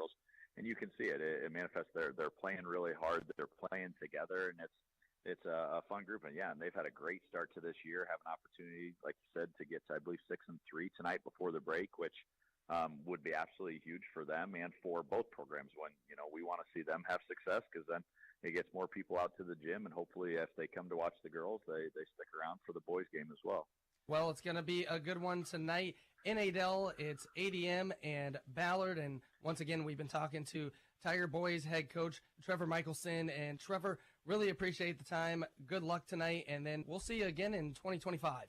girls, and you can see it. It manifests. They're playing really hard. They're playing together, and it's a fun group. And yeah, and they've had a great start to this year. Have an opportunity, like you said, to get to, I believe, 6-3 tonight before the break, which would be absolutely huge for them and for both programs. When we want to see them have success, because then it gets more people out to the gym, and hopefully, if they come to watch the girls, they stick around for the boys game as well. Well, it's going to be a good one tonight. In Adel, it's ADM and Ballard. And once again, we've been talking to Tiger Boys head coach Trevor Michelson. And Trevor, really appreciate the time. Good luck tonight. And then we'll see you again in 2025.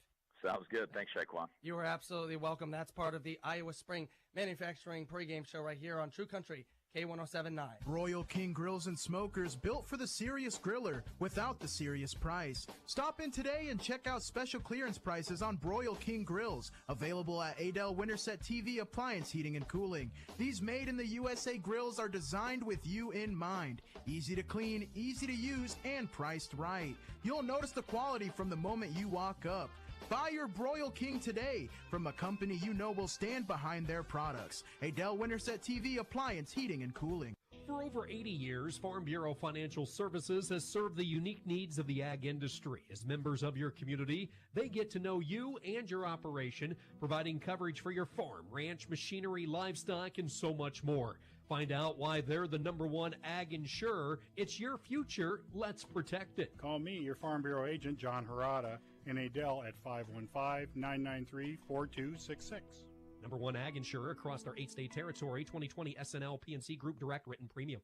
Sounds good. Thanks, Shaquan. You are absolutely welcome. That's part of the Iowa Spring Manufacturing pregame show right here on True Country K1079. Royal King Grills and Smokers, built for the serious griller without the serious price. Stop in today and check out special clearance prices on Royal King Grills, available at Adel Winterset TV Appliance Heating and Cooling. These made in the USA grills are designed with you in mind. Easy to clean, easy to use, and priced right. You'll notice the quality from the moment you walk up. Buy your Broil King today from a company you know will stand behind their products. Adel Winterset TV Appliance Heating and Cooling. For over 80 years, Farm Bureau Financial Services has served the unique needs of the ag industry. As members of your community, they get to know you and your operation, providing coverage for your farm, ranch, machinery, livestock, and so much more. Find out why they're the #1 ag insurer. It's your future. Let's protect it. Call me, your Farm Bureau agent, John Harada, in Adel at 515-993-4266. #1 ag insurer across our 8-state territory. 2020 SNL PNC Group Direct Written Premium.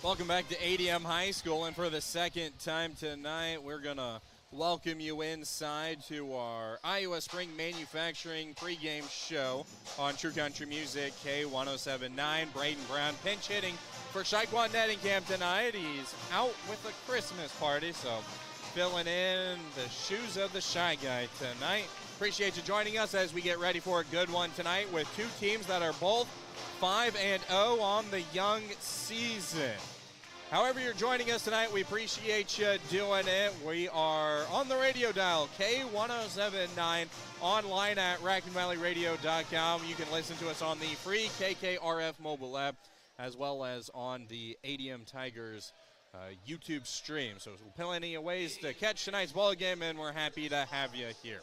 Welcome back to ADM High School, and for the second time tonight, we're going to welcome you inside to our Iowa Spring Manufacturing pregame show on True Country Music K1079. Braden Brown pinch hitting for Shaquan Nettingham tonight. He's out with a Christmas party, so filling in the shoes of the shy guy tonight. Appreciate you joining us as we get ready for a good one tonight with two teams that are both 5-0 on the young season. However you're joining us tonight, we appreciate you doing it. We are on the radio dial, K1079, online at RackinValleyRadio.com. You can listen to us on the free KKRF mobile app, as well as on the ADM Tigers YouTube stream. So plenty of ways to catch tonight's ball game, and we're happy to have you here.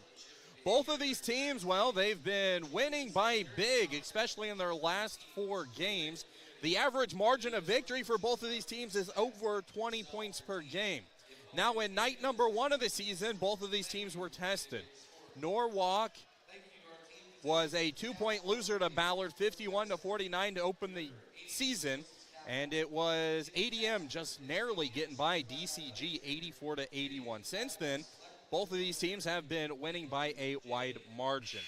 Both of these teams, well, they've been winning by big, especially in their last 4 games. The average margin of victory for both of these teams is over 20 points per game. Now, in night #1 of the season, both of these teams were tested. Norwalk was a 2-point loser to Ballard, 51-49 to open the season. And it was ADM just narrowly getting by DCG 84-81. Since then, both of these teams have been winning by a wide margin.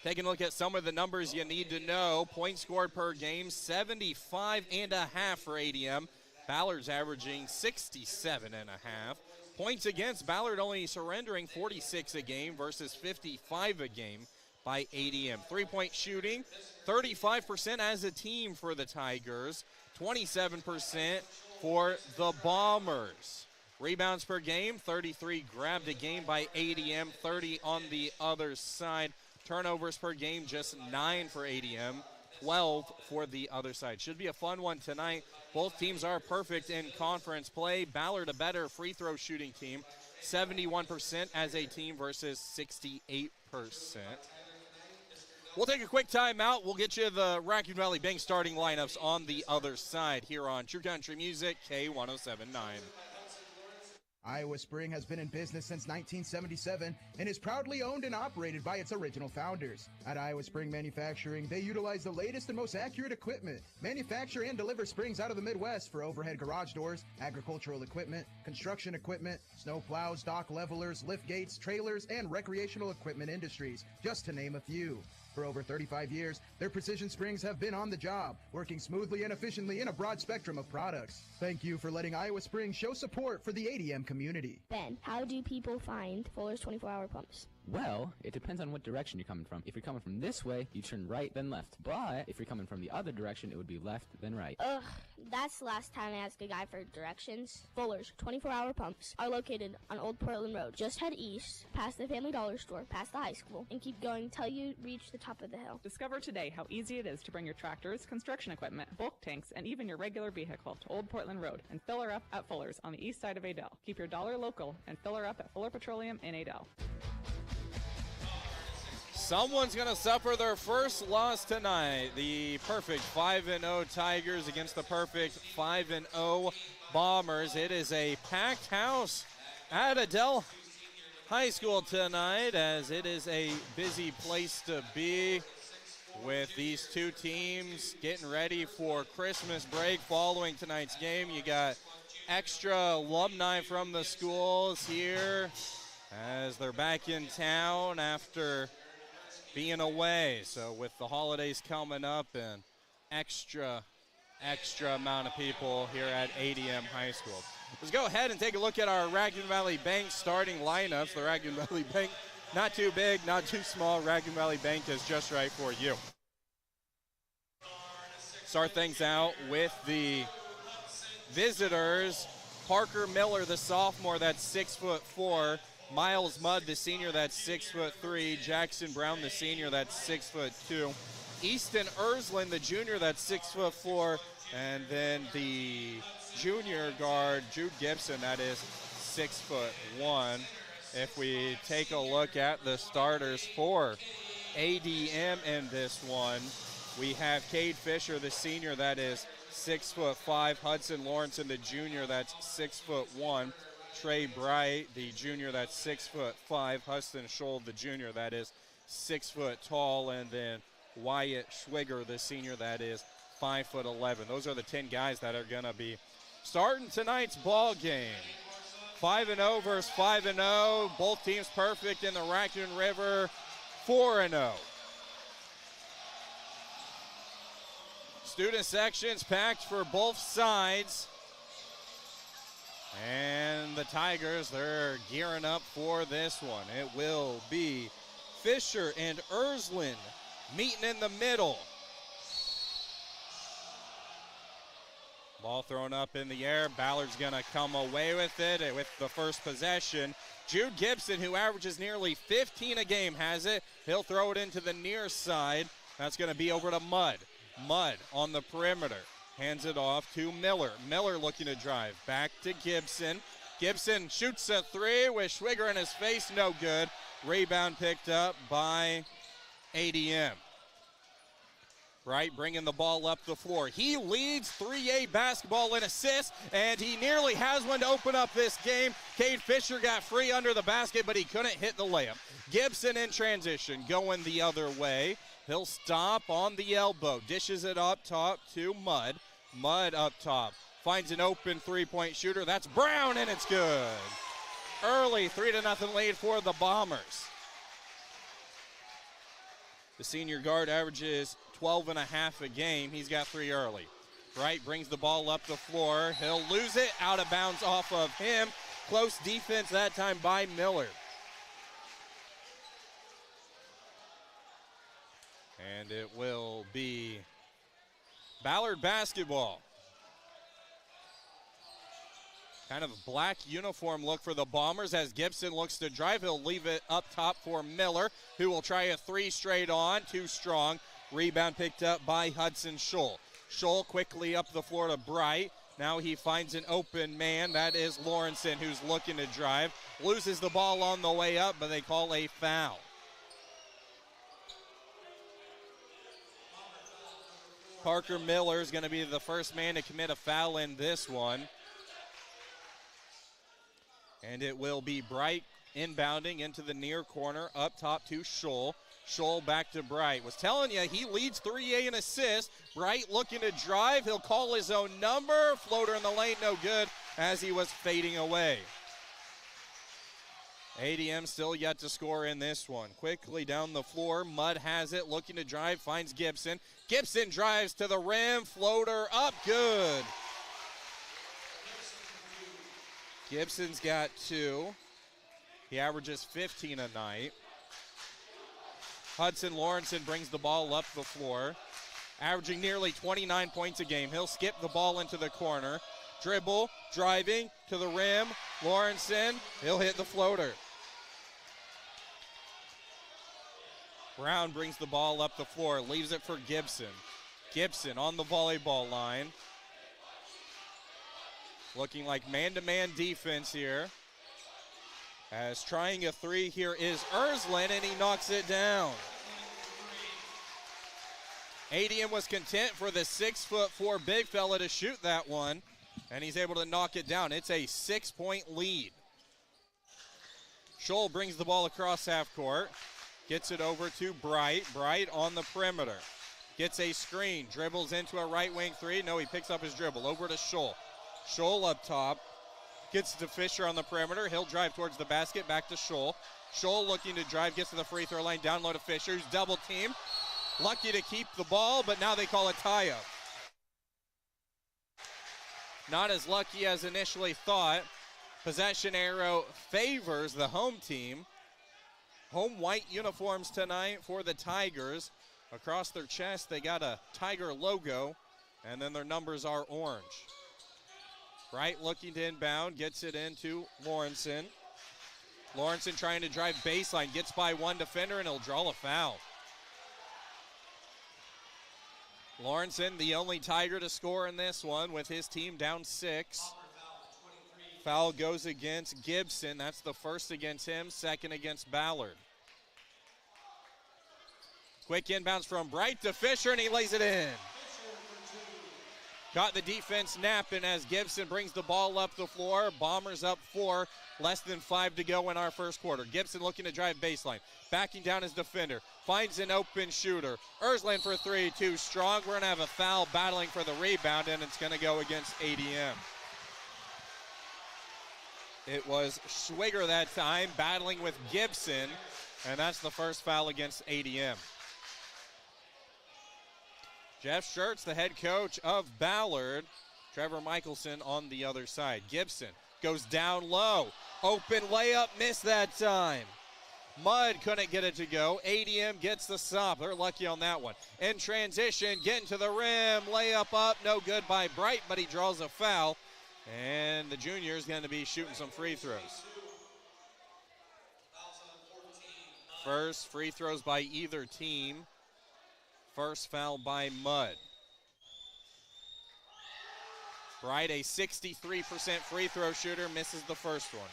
Taking a look at some of the numbers you need to know. Points scored per game, 75.5 for ADM. Ballard's averaging 67.5. Points against, Ballard only surrendering 46 a game versus 55 a game by ADM. 3-point shooting, 35% as a team for the Tigers, 27% for the Bombers. Rebounds per game, 33 grabbed a game by ADM, 30 on the other side. Turnovers per game, just 9 for ADM, 12 for the other side. Should be a fun one tonight. Both teams are perfect in conference play. Ballard, a better free throw shooting team, 71% as a team versus 68%. We'll take a quick timeout. We'll get you the Raccoon Valley Bank starting lineups on the other side here on True Country Music K1079. Iowa Spring has been in business since 1977 and is proudly owned and operated by its original founders. At Iowa Spring Manufacturing, they utilize the latest and most accurate equipment, manufacture and deliver springs out of the Midwest for overhead garage doors, agricultural equipment, construction equipment, snow plows, dock levelers, lift gates, trailers, and recreational equipment industries, just to name a few. For over 35 years, their precision springs have been on the job, working smoothly and efficiently in a broad spectrum of products. Thank you for letting Iowa Spring show support for the ADM community. Ben, how do people find Fuller's 24-hour pumps? Well, it depends on what direction you're coming from. If you're coming from this way, you turn right, then left. But if you're coming from the other direction, it would be left, then right. Ugh, that's the last time I asked a guy for directions. Fuller's 24-hour pumps are located on Old Portland Road. Just head east, past the Family Dollar Store, past the high school, and keep going until you reach the top of the hill. Discover today how easy it is to bring your tractors, construction equipment, bulk tanks, and even your regular vehicle to Old Portland Road and fill her up at Fuller's on the east side of Adel. Keep your dollar local and fill her up at Fuller Petroleum in Adel. Someone's going to suffer their first loss tonight. The perfect 5-0 Tigers against the perfect 5-0 Bombers. It is a packed house at Adel High School tonight, as it is a busy place to be with these two teams getting ready for Christmas break following tonight's game. You got extra alumni from the schools here as they're back in town after being away. So with the holidays coming up, and extra amount of people here at ADM High School. Let's go ahead and take a look at our Raccoon Valley Bank starting lineups. The Raccoon Valley Bank, not too big, not too small. Raccoon Valley Bank is just right for you. Start things out with the visitors. Parker Miller, the sophomore, that's 6'4". Miles Mudd, the senior, that's 6'3". Jackson Brown, the senior, that's 6'2". Easton Ersland, the junior, that's 6'4". And then the junior guard, Jude Gibson, that is 6'1". If we take a look at the starters for ADM in this one, we have Cade Fisher, the senior, that is 6'5". Hudson Lawrence, the junior, that's 6'1". Trey Bright, the junior, that's 6'5". Huston Scholl, the junior, that is 6 foot tall. And then Wyatt Schwiger, the senior, that is 5'11". Those are the 10 guys that are going to be starting tonight's ball game. 5-0 versus 5-0. Both teams perfect in the Raccoon River. 4-0. Student sections packed for both sides. And the Tigers, they're gearing up for this one. It will be Fisher and Ersland meeting in the middle. Ball thrown up in the air. Ballard's going to come away with it with the first possession. Jude Gibson, who averages nearly 15 a game, has it. He'll throw it into the near side. That's going to be over to Mudd. Mudd on the perimeter. Hands it off to Miller. Miller looking to drive. Back to Gibson. Gibson shoots a three with Schwiger in his face. No good. Rebound picked up by ADM. Bright bringing the ball up the floor. He leads 3A basketball in assists, and he nearly has one to open up this game. Cade Fisher got free under the basket, but he couldn't hit the layup. Gibson in transition, going the other way. He'll stop on the elbow. Dishes it up top to Mudd. Mudd up top. Finds an open three-point shooter. That's Brown, and it's good. Early 3-0 lead for the Bombers. The senior guard averages 12.5 a game. He's got 3 early. Bright brings the ball up the floor. He'll lose it. Out of bounds off of him. Close defense that time by Miller. And it will be Ballard basketball. Kind of a black uniform look for the Bombers as Gibson looks to drive. He'll leave it up top for Miller, who will try a three straight on. Too strong. Rebound picked up by Hudson Scholl. Scholl quickly up the floor to Bright. Now he finds an open man. That is Lawrenson, who's looking to drive. Loses the ball on the way up, but they call a foul. Parker Miller is going to be the first man to commit a foul in this one. And it will be Bright inbounding into the near corner, up top to Scholl. Scholl back to Bright. Was telling you, he leads 3A in assists. Bright looking to drive. He'll call his own number. Floater in the lane, no good, as he was fading away. ADM still yet to score in this one. Quickly down the floor, Mudd has it, looking to drive, finds Gibson. Gibson drives to the rim, floater up, good. Gibson's got 2. He averages 15 a night. Hudson Lawrenson brings the ball up the floor, averaging nearly 29 points a game. He'll skip the ball into the corner. Dribble, driving to the rim. Lawrenson, he'll hit the floater. Brown brings the ball up the floor, leaves it for Gibson. Gibson on the volleyball line. Looking like man-to-man defense here. As trying a three here is Ersland, and he knocks it down. ADM was content for the 6'4" big fella to shoot that one, and he's able to knock it down. It's a 6-point lead. Scholl brings the ball across half court, gets it over to Bright. Bright on the perimeter. Gets a screen, dribbles into a right wing three. No, he picks up his dribble. Over to Scholl. Scholl up top. Gets to Fisher on the perimeter. He'll drive towards the basket. Back to Scholl. Scholl looking to drive. Gets to the free throw line. Down low to Fisher. Who's double teamed. Lucky to keep the ball, but now they call a tie-up. Not as lucky as initially thought. Possession arrow favors the home team. Home white uniforms tonight for the Tigers. Across their chest, they got a Tiger logo, and then their numbers are orange. Bright looking to inbound, gets it into Lawrenson. Lawrenson trying to drive baseline, gets by one defender, and he'll draw a foul. Lawrenson, the only Tiger to score in this one, with his team down 6. Foul goes against Gibson. That's the first against him, second against Ballard. Quick inbounds from Bright to Fisher, and he lays it in. Got the defense napping as Gibson brings the ball up the floor. Bombers up 4, less than 5 to go in our first quarter. Gibson looking to drive baseline. Backing down his defender. Finds an open shooter. Ersland for 3, too strong. We're going to have a foul battling for the rebound, and it's going to go against ADM. It was Schwiger that time battling with Gibson, and that's the first foul against ADM. Jeff Schertz, the head coach of Ballard. Trevor Michelson on the other side. Gibson goes down low. Open layup, missed that time. Mudd couldn't get it to go. ADM gets the stop. They're lucky on that one. In transition, getting to the rim. Layup up, no good by Bright, but he draws a foul. And the junior is going to be shooting some free throws. First free throws by either team. First foul by Mudd. Bright, a 63% free throw shooter, misses the first one.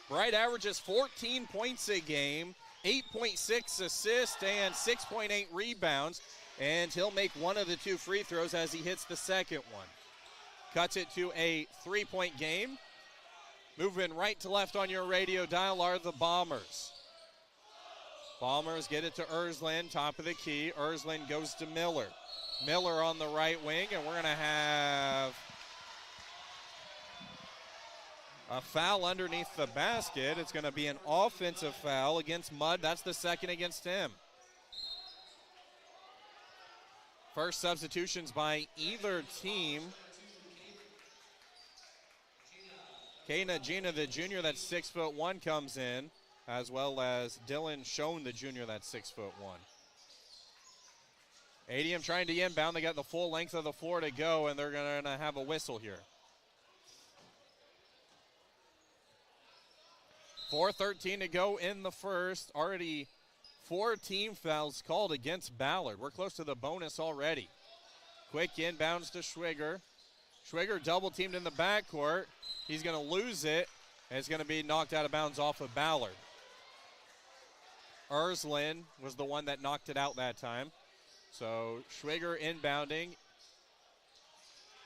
Bright averages 14 points a game, 8.6 assists, and 6.8 rebounds, and he'll make one of the 2 free throws as he hits the second one. Cuts it to a 3-point game. Moving right to left on your radio dial are the Bombers. Bombers get it to Ersland, top of the key. Ersland goes to Miller. Miller on the right wing, and we're going to have a foul underneath the basket. It's going to be an offensive foul against Mudd. That's the second against him. First substitutions by either team. Kana Gina, the junior, that's 6'1", comes in, as well as Dylan Schoen, the junior, that's 6'1". ADM trying to inbound. They got the full length of the floor to go, and they're going to have a whistle here. 4:13 to go in the first. Already 4 team fouls called against Ballard. We're close to the bonus already. Quick inbounds to Schwiger. Schwiger double teamed in the backcourt. He's going to lose it, and it's going to be knocked out of bounds off of Ballard. Ersland was the one that knocked it out that time. So Schwiger inbounding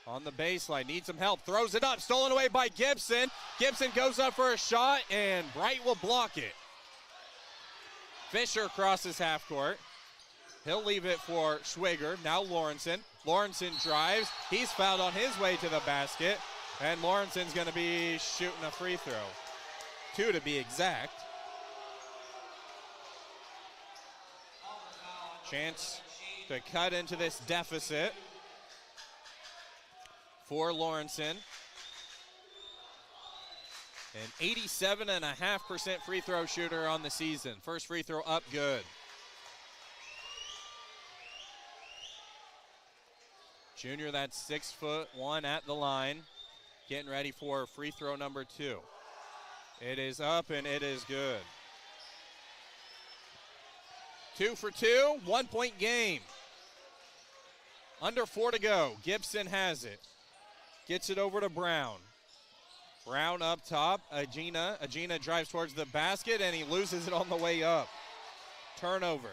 on the baseline. Needs some help. Throws it up. Stolen away by Gibson. Gibson goes up for a shot, and Bright will block it. Fisher crosses half court. He'll leave it for Schwiger. Now Lawrenson. Lawrenson drives. He's fouled on his way to the basket. And Lawrenson's going to be shooting a free throw. 2 to be exact. Chance to cut into this deficit for Lawrenson. An 87.5% free throw shooter on the season. First free throw up, good. Junior, that's 6'1" at the line. Getting ready for free throw number 2. It is up and it is good. 2 for 2, 1-point game. Under 4 to go. Gibson has it. Gets it over to Brown. Brown up top. Agina drives towards the basket, and he loses it on the way up. Turnover.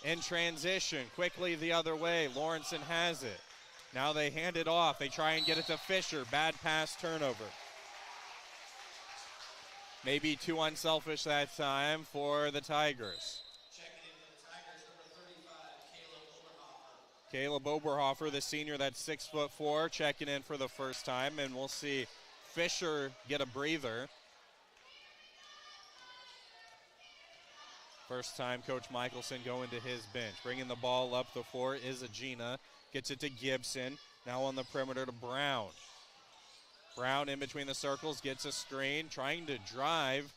In transition, quickly the other way. Lawrenson has it. Now they hand it off. They try and get it to Fisher. Bad pass, turnover. Maybe too unselfish that time for the Tigers. Caleb Oberhofer, the senior, that's 6'4", checking in for the first time, and we'll see Fisher get a breather. First time Coach Michelson going to his bench. Bringing the ball up the floor is Agina. Gets it to Gibson. Now on the perimeter to Brown. Brown in between the circles, gets a screen, trying to drive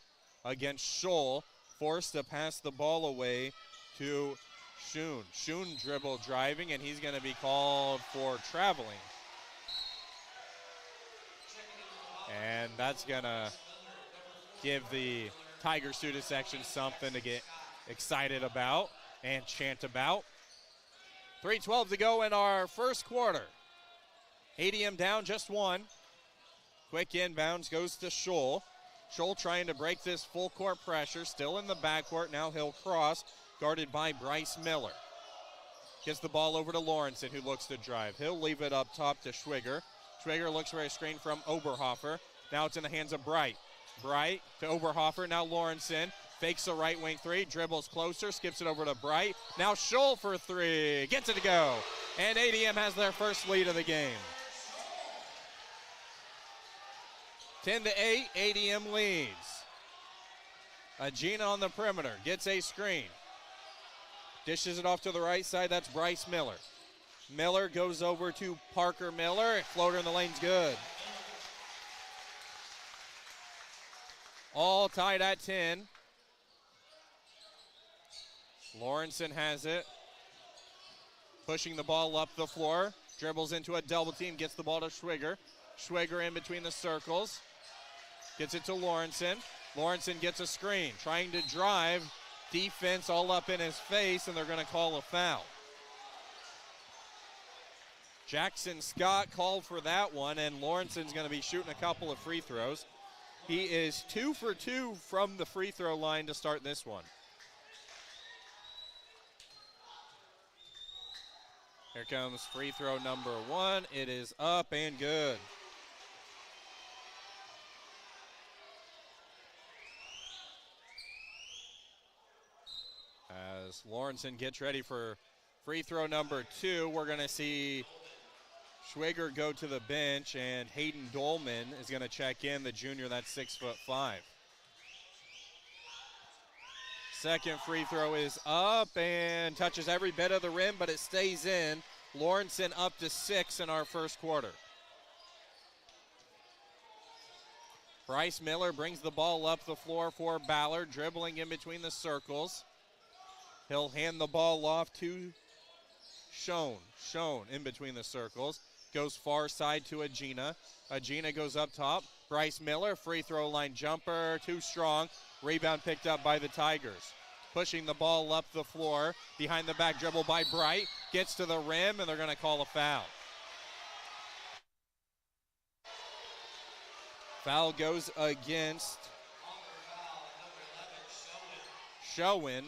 against Scholl. Forced to pass the ball away to Schoon. Schoon dribble driving, and he's going to be called for traveling. And that's going to give the Tiger student section something to get excited about and chant about. 3:12 to go in our first quarter. ADM down just 1. Quick inbounds goes to Scholl. Scholl trying to break this full court pressure. Still in the backcourt. Now he'll cross. Guarded by Bryce Miller. Gets the ball over to Lawrenson, who looks to drive. He'll leave it up top to Schwiger. Schwiger looks for a screen from Oberhofer. Now it's in the hands of Bright. Bright to Oberhofer. Now Lawrenson. Fakes a right wing 3. Dribbles closer. Skips it over to Bright. Now Scholl for 3. Gets it to go. And ADM has their first lead of the game. 10-8, ADM leads. Agina on the perimeter. Gets a screen. Dishes it off to the right side. That's Bryce Miller. Miller goes over to Parker Miller. Floater in the lane's good. All tied at 10. Lawrenson has it. Pushing the ball up the floor. Dribbles into a double team. Gets the ball to Schwiger. Schwiger in between the circles. Gets it to Lawrenson. Lawrenson gets a screen. Trying to drive. Defense all up in his face, and they're going to call a foul. Jackson Scott called for that one, and Lawrenson's going to be shooting a couple of free throws. He is 2 for 2 from the free throw line to start this one. Here comes free throw number 1. It is up and good. As Lawrenson gets ready for free throw number 2, we're going to see Schwiger go to the bench, and Hayden Dolman is going to check in, the junior, that's 6'5". Second free throw is up and touches every bit of the rim, but it stays in. Lawrenson up to 6 in our first quarter. Bryce Miller brings the ball up the floor for Ballard, dribbling in between the circles. He'll hand the ball off to Schoen. Schoen in between the circles. Goes far side to Agina. Agina goes up top. Bryce Miller, free throw line jumper, too strong. Rebound picked up by the Tigers. Pushing the ball up the floor. Behind the back dribble by Bright. Gets to the rim, and they're going to call a foul. Foul goes against Schoen.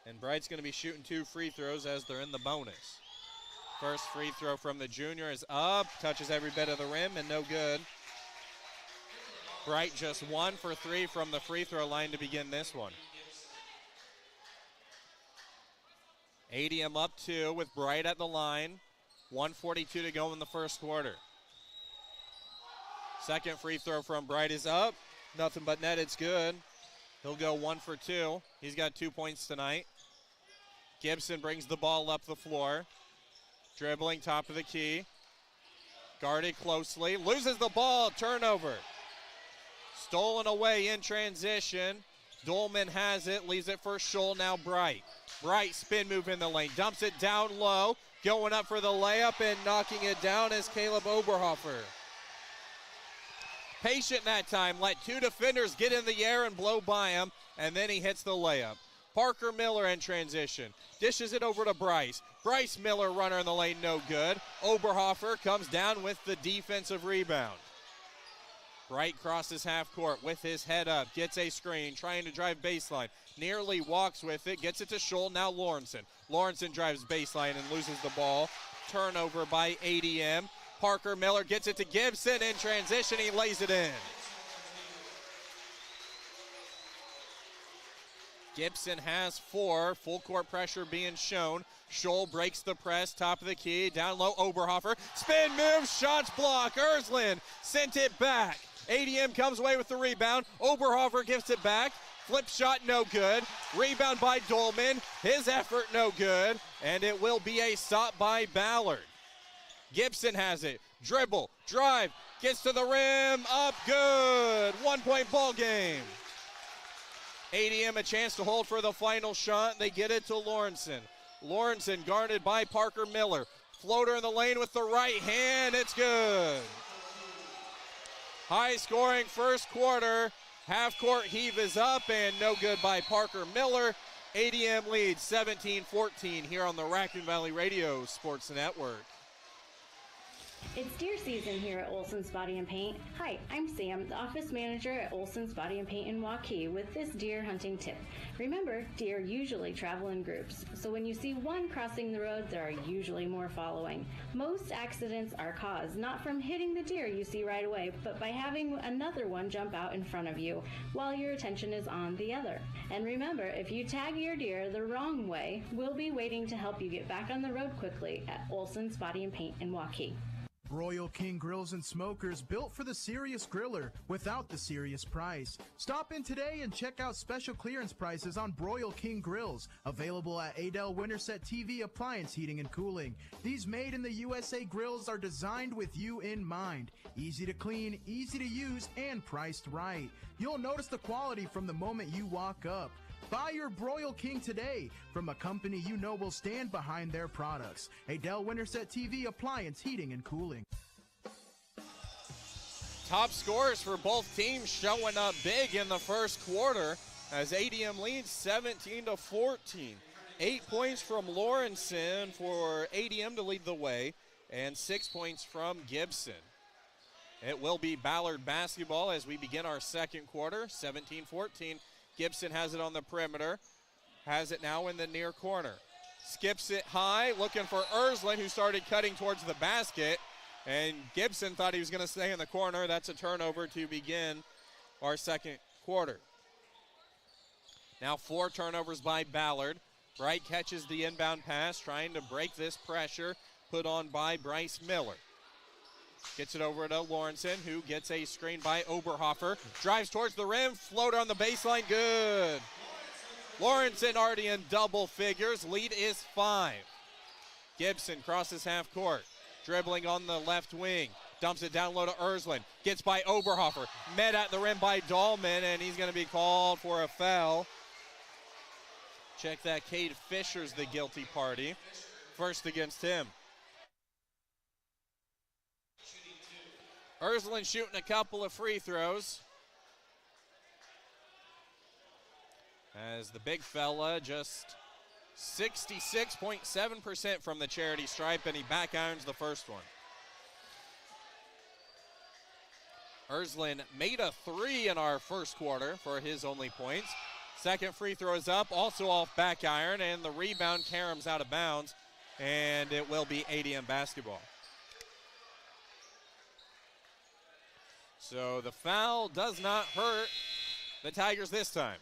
And Bright's going to be shooting 2 free throws as they're in the bonus. First free throw from the junior is up, touches every bit of the rim, and no good. Bright just 1 for 3 from the free throw line to begin this one. ADM up 2 with Bright at the line. 1:42 to go in the first quarter. Second free throw from Bright is up. Nothing but net, it's good. He'll go 1 for 2. He's got 2 points tonight. Gibson brings the ball up the floor. Dribbling top of the key. Guarded closely, loses the ball, turnover. Stolen away in transition. Dolman has it, leaves it for Scholl, now Bright. Bright spin move in the lane, dumps it down low, going up for the layup and knocking it down is Caleb Oberhofer. Patient that time, let two defenders get in the air and blow by him, and then he hits the layup. Parker Miller in transition, dishes it over to Bryce. Bryce Miller, runner in the lane, no good. Oberhofer comes down with the defensive rebound. Bright crosses half court with his head up, gets a screen, trying to drive baseline. Nearly walks with it, gets it to Scholl, now Lawrenson. Lawrenson drives baseline and loses the ball. Turnover by ADM. Parker Miller gets it to Gibson in transition, he lays it in. Gibson has 4, full court pressure being shown. Scholl breaks the press, top of the key, down low, Oberhofer. Spin move, shots blocked, Erzlin sent it back. ADM comes away with the rebound. Oberhofer gives it back. Flip shot, no good. Rebound by Dolman. His effort, no good. And it will be a stop by Ballard. Gibson has it. Dribble, drive, gets to the rim, up, good. 1-point ball game. ADM a chance to hold for the final shot. They get it to Lawrenson. Lawrenson guarded by Parker Miller. Floater in the lane with the right hand. It's good. High scoring first quarter. Half court heave is up and no good by Parker Miller. ADM leads 17-14 here on the Raccoon Valley Radio Sports Network. It's deer season here at Olson's Body and Paint. Hi, I'm Sam, the office manager at Olson's Body and Paint in Waukee with this deer hunting tip. Remember, deer usually travel in groups, so when you see one crossing the road, there are usually more following. Most accidents are caused not from hitting the deer you see right away, but by having another one jump out in front of you while your attention is on the other. And remember, if you tag your deer the wrong way, we'll be waiting to help you get back on the road quickly at Olson's Body and Paint in Waukee. Royal King Grills and Smokers, built for the serious griller without the serious price. Stop in today and check out special clearance prices on Royal King Grills, available at Adel Winterset TV Appliance Heating and Cooling. These made in the USA grills are designed with you in mind. Easy to clean, easy to use, and priced right. You'll notice the quality from the moment you walk up. Buy your Broil King today from a company you know will stand behind their products. Adel Winterset TV Appliance Heating and Cooling. Top scorers for both teams showing up big in the first quarter as ADM leads 17-14. 8 points from Lawrenson for ADM to lead the way and 6 points from Gibson. It will be Ballard basketball as we begin our second quarter, 17-14. Gibson has it on the perimeter, has it now in the near corner. Skips it high, looking for Erzlin, who started cutting towards the basket, and Gibson thought he was going to stay in the corner. That's a turnover to begin our second quarter. Now 4 turnovers by Ballard. Bright catches the inbound pass, trying to break this pressure put on by Bryce Miller. Gets it over to Lawrenson, who gets a screen by Oberhofer. Drives towards the rim, floater on the baseline, good. Lawrenson already in double figures, lead is 5. Gibson crosses half court, dribbling on the left wing. Dumps it down low to Erzlin, gets by Oberhofer. Met at the rim by Dahlman, and he's going to be called for a foul. Check that, Cade Fisher's the guilty party. First against him. Erzlin shooting a couple of free throws. As the big fella just 66.7% from the charity stripe, and he back irons the first one. Erzlin made a 3 in our first quarter for his only points. Second free throw is up, also off back iron, and the rebound caroms out of bounds, and it will be ADM basketball. So the foul does not hurt the Tigers this time.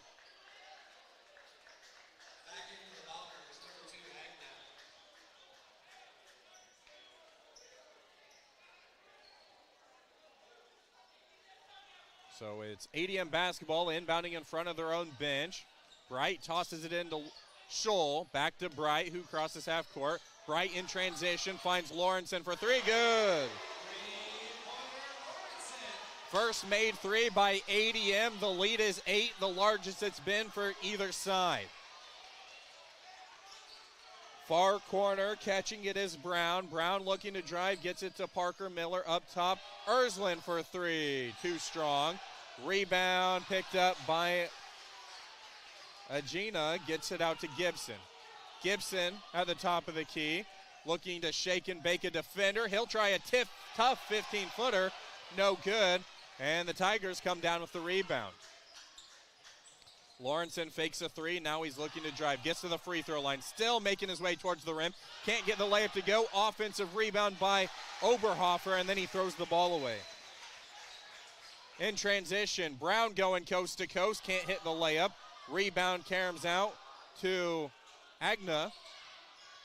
So it's ADM basketball inbounding in front of their own bench. Bright tosses it into Scholl. Back to Bright, who crosses half court. Bright in transition finds Lawrenson for 3. Good. First made three by ADM. The lead is 8, the largest it's been for either side. Far corner, catching it is Brown. Brown looking to drive, gets it to Parker Miller up top. Ersland for three, too strong. Rebound picked up by Agena, gets it out to Gibson. Gibson at the top of the key, looking to shake and bake a defender. He'll try a tough 15-footer, no good, and the Tigers come down with the rebound. Lawrenson fakes a three, now he's looking to drive, gets to the free throw line, still making his way towards the rim, can't get the layup to go. Offensive rebound by Oberhofer, and then he throws the ball away. In transition, Brown going coast to coast, can't hit the layup. Rebound caroms out to Agna.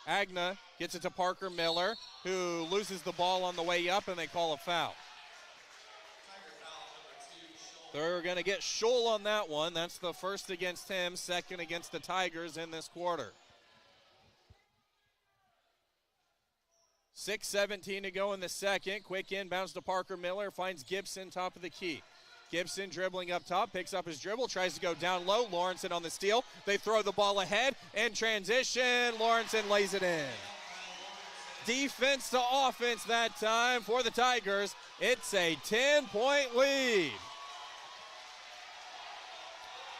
Agna gets it to Parker Miller, who loses the ball on the way up, and they call a foul. They're going to get Scholl on that one. That's the first against him, second against the Tigers in this quarter. 6:17 to go in the second. Quick inbounds to Parker Miller, finds Gibson top of the key. Gibson dribbling up top, picks up his dribble, tries to go down low. Lawrenson on the steal. They throw the ball ahead. In transition, Lawrenson lays it in. Defense to offense that time for the Tigers. It's a 10-point lead.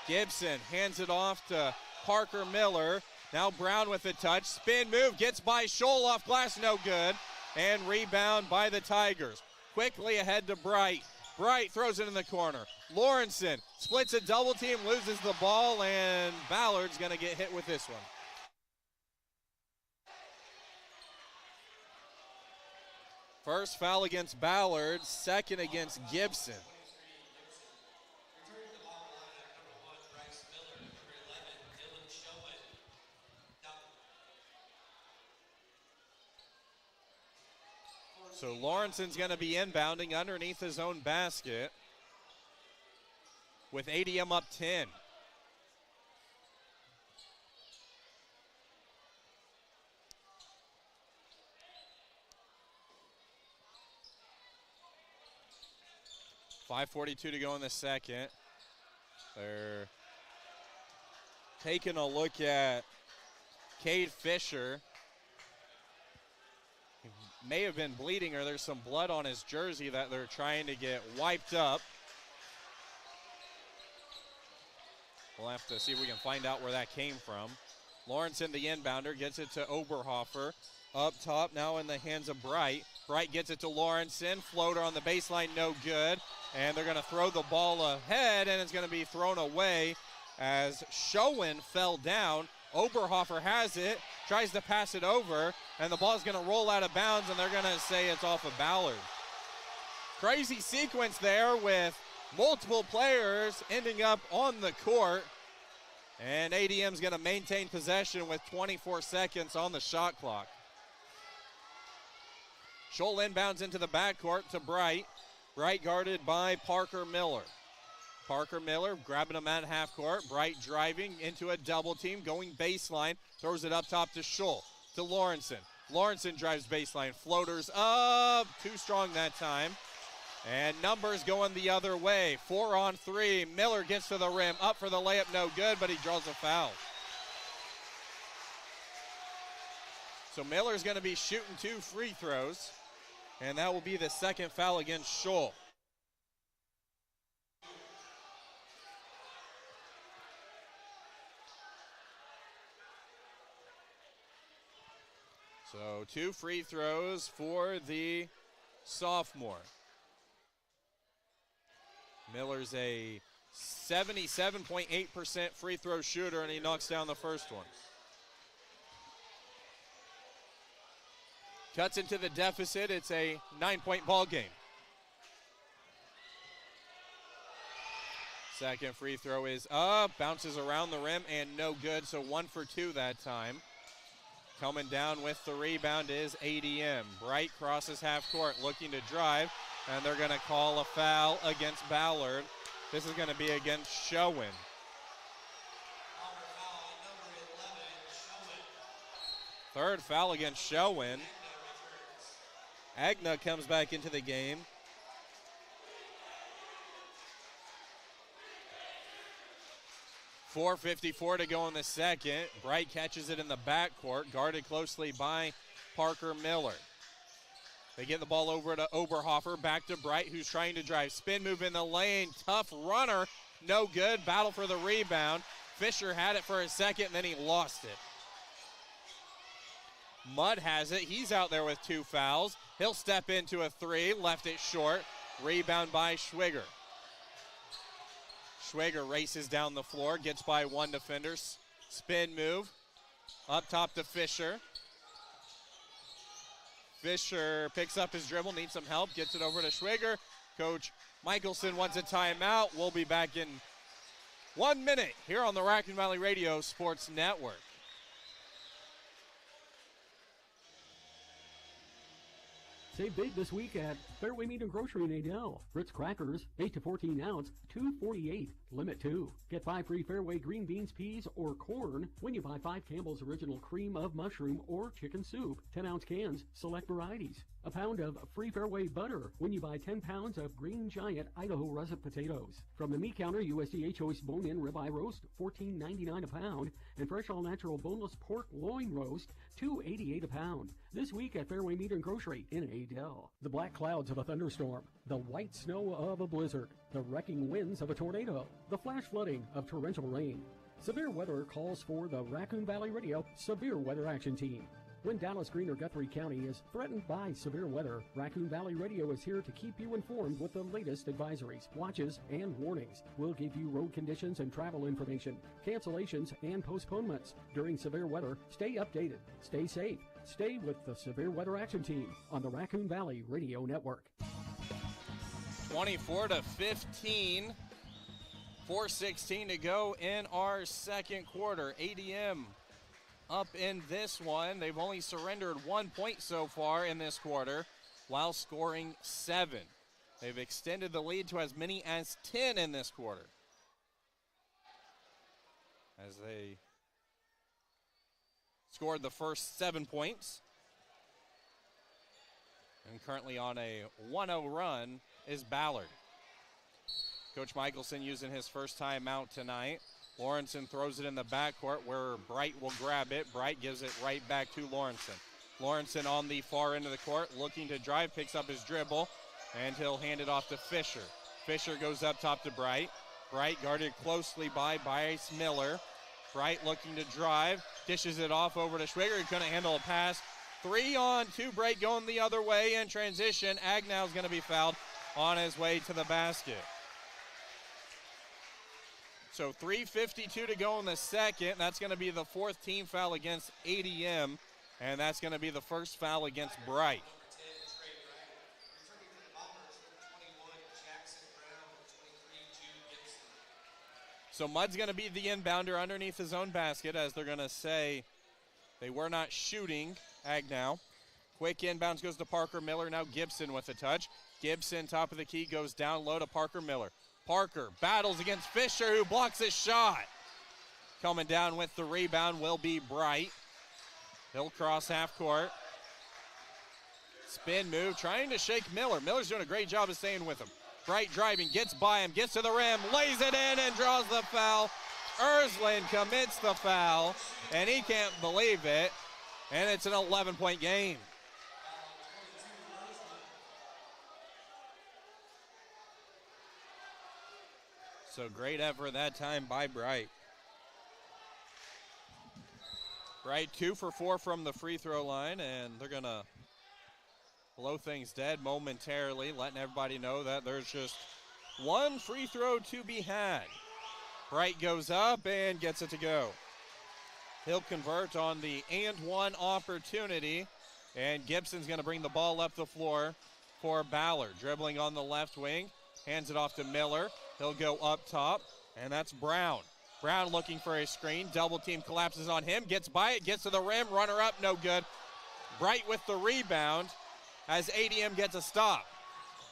Gibson hands it off to Parker Miller. Now Brown with a touch. Spin move, gets by Scholl off glass, no good. And rebound by the Tigers. Quickly ahead to Bright. Bright throws it in the corner. Lawrenson splits a double team, loses the ball, and Ballard's going to get hit with this one. First foul against Ballard, second against Gibson. So Lawrenson's going to be inbounding underneath his own basket with ADM up 10. .542 to go in the second. They're taking a look at Cade Fisher. May have been bleeding, or there's some blood on his jersey that they're trying to get wiped up. We'll have to see if we can find out where that came from. Lawrenson, the inbounder, gets it to Oberhofer. Up top, now in the hands of Bright. Bright gets it to Lawrenson. Floater on the baseline, no good. And they're going to throw the ball ahead, and it's going to be thrown away as Schoen fell down. Oberhofer has it, tries to pass it over, and the ball's going to roll out of bounds, and they're going to say it's off of Ballard. Crazy sequence there with multiple players ending up on the court, and ADM's going to maintain possession with 24 seconds on the shot clock. Scholl inbounds into the backcourt to Bright. Bright guarded by Parker Miller. Parker Miller grabbing him at half court. Bright driving into a double team, going baseline. Throws it up top to Scholl, to Lawrenson. Lawrenson drives baseline. Floaters up. Too strong that time. And numbers going the other way. 4 on 3. Miller gets to the rim. Up for the layup. No good, but he draws a foul. So Miller's going to be shooting 2 free throws. And that will be the second foul against Scholl. So 2 free throws for the sophomore. Miller's a 77.8% free throw shooter, and he knocks down the first one. Cuts into the deficit. It's a 9-point ball game. Second free throw is up, bounces around the rim, and no good, so 1 for 2 that time. Coming down with the rebound is ADM. Bright crosses half court, looking to drive, and they're going to call a foul against Ballard. This is going to be against Schoen. Third foul against Schoen. Agna comes back into the game. 4:54 to go in the second. Bright catches it in the backcourt, guarded closely by Parker Miller. They get the ball over to Oberhofer, back to Bright, who's trying to drive. Spin move in the lane, tough runner, no good. Battle for the rebound. Fisher had it for a second, then he lost it. Mudd has it. He's out there with 2 fouls. He'll step into a 3, left it short. Rebound by Schwiger. Schwiger races down the floor, gets by 1 defender. Spin move. Up top to Fisher. Fisher picks up his dribble, needs some help, gets it over to Schwiger. Coach Michelson wants a timeout. We'll be back in 1 minute here on the Raccoon Valley Radio Sports Network. Save big this week at Fairway Meat and Grocery in Adel. Ritz crackers, 8 to 14 ounce, $2.48. Limit 2. Get 5 free Fairway green beans, peas, or corn when you buy 5 Campbell's Original Cream of Mushroom or Chicken Soup. 10-ounce cans, select varieties. A pound of free Fairway butter when you buy 10 pounds of Green Giant Idaho russet potatoes. From the meat counter, USDA Choice Bone-In Ribeye Roast, $14.99 a pound. And fresh all-natural boneless pork loin roast, $2.88 a pound. This week at Fairway Meat and Grocery in Adel. The black clouds of a thunderstorm, the white snow of a blizzard, the wrecking winds of a tornado, the flash flooding of torrential rain. Severe weather calls for the Raccoon Valley Radio Severe Weather Action Team. When Dallas, Green, or Guthrie County is threatened by severe weather, Raccoon Valley Radio is here to keep you informed with the latest advisories, watches, and warnings. We'll give you road conditions and travel information, cancellations, and postponements. During severe weather, stay updated, stay safe, stay with the Severe Weather Action Team on the Raccoon Valley Radio Network. 24-15, 4:16 to go in our second quarter. ADM up in this one. They've only surrendered 1 point so far in this quarter while scoring 7. They've extended the lead to as many as 10 in this quarter, as they scored the first 7 points. And currently on a 1-0 run is Ballard. Coach Michelson using his first timeout tonight. Lawrenson throws it in the backcourt where Bright will grab it. Bright gives it right back to Lawrenson. Lawrenson on the far end of the court, looking to drive, picks up his dribble, and he'll hand it off to Fisher. Fisher goes up top to Bright. Bright guarded closely by Bryce Miller. Bright looking to drive, dishes it off over to Schwiger. He couldn't handle a pass. 3-on-2 Bright going the other way in transition. Agnow's going to be fouled on his way to the basket. So 3:52 to go in the second. That's going to be the 4th team foul against ADM, and that's going to be the first foul against Bright. So Mudd's going to be the inbounder underneath his own basket, as they're going to say they were not shooting. Agnow. Quick inbounds goes to Parker Miller. Now Gibson with a touch. Gibson, top of the key, goes down low to Parker Miller. Parker battles against Fisher, who blocks his shot. Coming down with the rebound will be Bright. He'll cross half court. Spin move, trying to shake Miller. Miller's doing a great job of staying with him. Bright driving, gets by him, gets to the rim, lays it in and draws the foul. Ersland commits the foul, and he can't believe it. And it's an 11-point game. So great effort that time by Bright. Bright 2 for 4 from the free throw line, and they're going to blow things dead momentarily, letting everybody know that there's just one free throw to be had. Bright goes up and gets it to go. He'll convert on the and one opportunity, and Gibson's going to bring the ball up the floor for Ballard. Dribbling on the left wing, hands it off to Miller. He'll go up top, and that's Brown. Brown looking for a screen. Double team collapses on him, gets by it, gets to the rim, runner up, no good. Bright with the rebound as ADM gets a stop.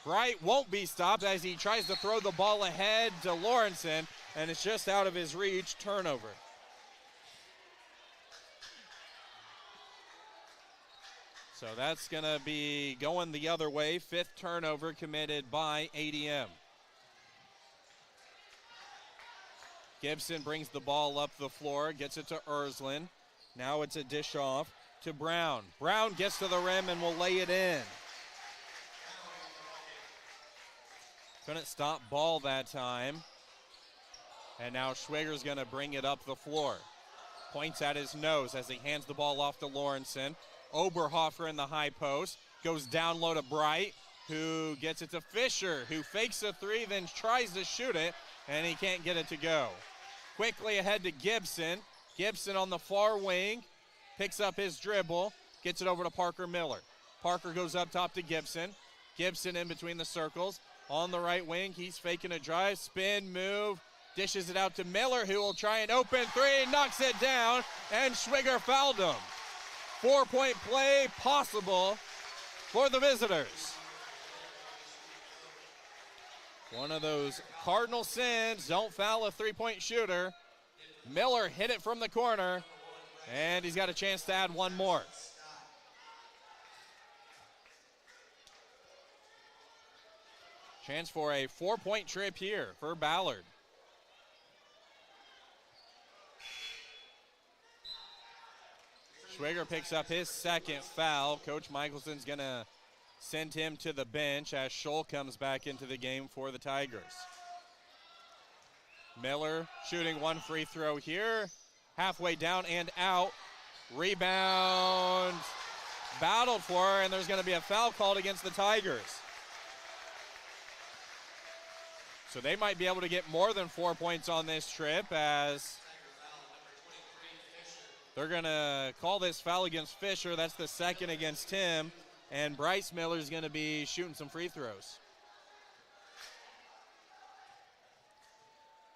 Bright won't be stopped as he tries to throw the ball ahead to Lawrenson, and it's just out of his reach. Turnover. So that's going to be going the other way. 5th turnover committed by ADM. Gibson brings the ball up the floor, gets it to Ersland. Now it's a dish off to Brown. Brown gets to the rim and will lay it in. Couldn't stop Ball that time. And now Schwiger's going to bring it up the floor. Points at his nose as he hands the ball off to Lawrenson. Oberhofer in the high post. Goes down low to Bright, who gets it to Fisher, who fakes a three, then tries to shoot it, and he can't get it to go. Quickly ahead to Gibson. Gibson on the far wing, picks up his dribble, gets it over to Parker Miller. Parker goes up top to Gibson. Gibson in between the circles. On the right wing, he's faking a drive, spin, move, dishes it out to Miller, who will try an open three, knocks it down, and Schwiger fouled him. 4-point play possible for the visitors. One of those cardinal sins, don't foul a three-point shooter. Miller hit it from the corner, and he's got a chance to add one more. Chance for a 4-point trip here for Ballard. Schwiger picks up his second foul. Coach Michelson's going to send him to the bench as Scholl comes back into the game for the Tigers. Miller shooting one free throw here. Halfway down and out. Rebound battled for, and there's going to be a foul called against the Tigers. So they might be able to get more than 4 points on this trip, as they're going to call this foul against Fisher. That's the second against him. And Bryce Miller is going to be shooting some free throws.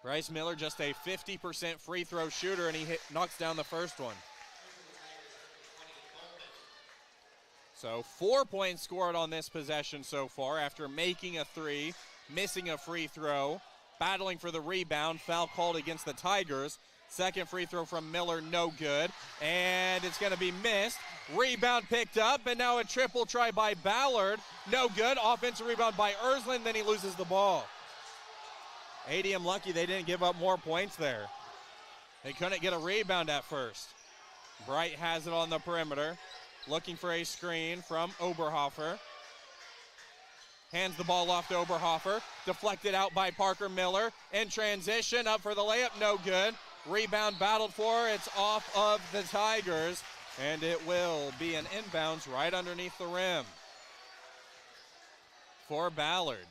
Bryce Miller just a 50% free throw shooter, and he knocks down the first one. So 4 points scored on this possession so far after making a three, missing a free throw, battling for the rebound. Foul called against the Tigers. Second free throw from Miller, no good. And it's going to be missed. Rebound picked up, and now a triple try by Ballard. No good. Offensive rebound by Ersland, then he loses the ball. ADM lucky they didn't give up more points there. They couldn't get a rebound at first. Bright has it on the perimeter, looking for a screen from Oberhofer. Hands the ball off to Oberhofer. Deflected out by Parker Miller. In transition, up for the layup, no good. Rebound battled for, it's off of the Tigers, and it will be an inbounds right underneath the rim for Ballard.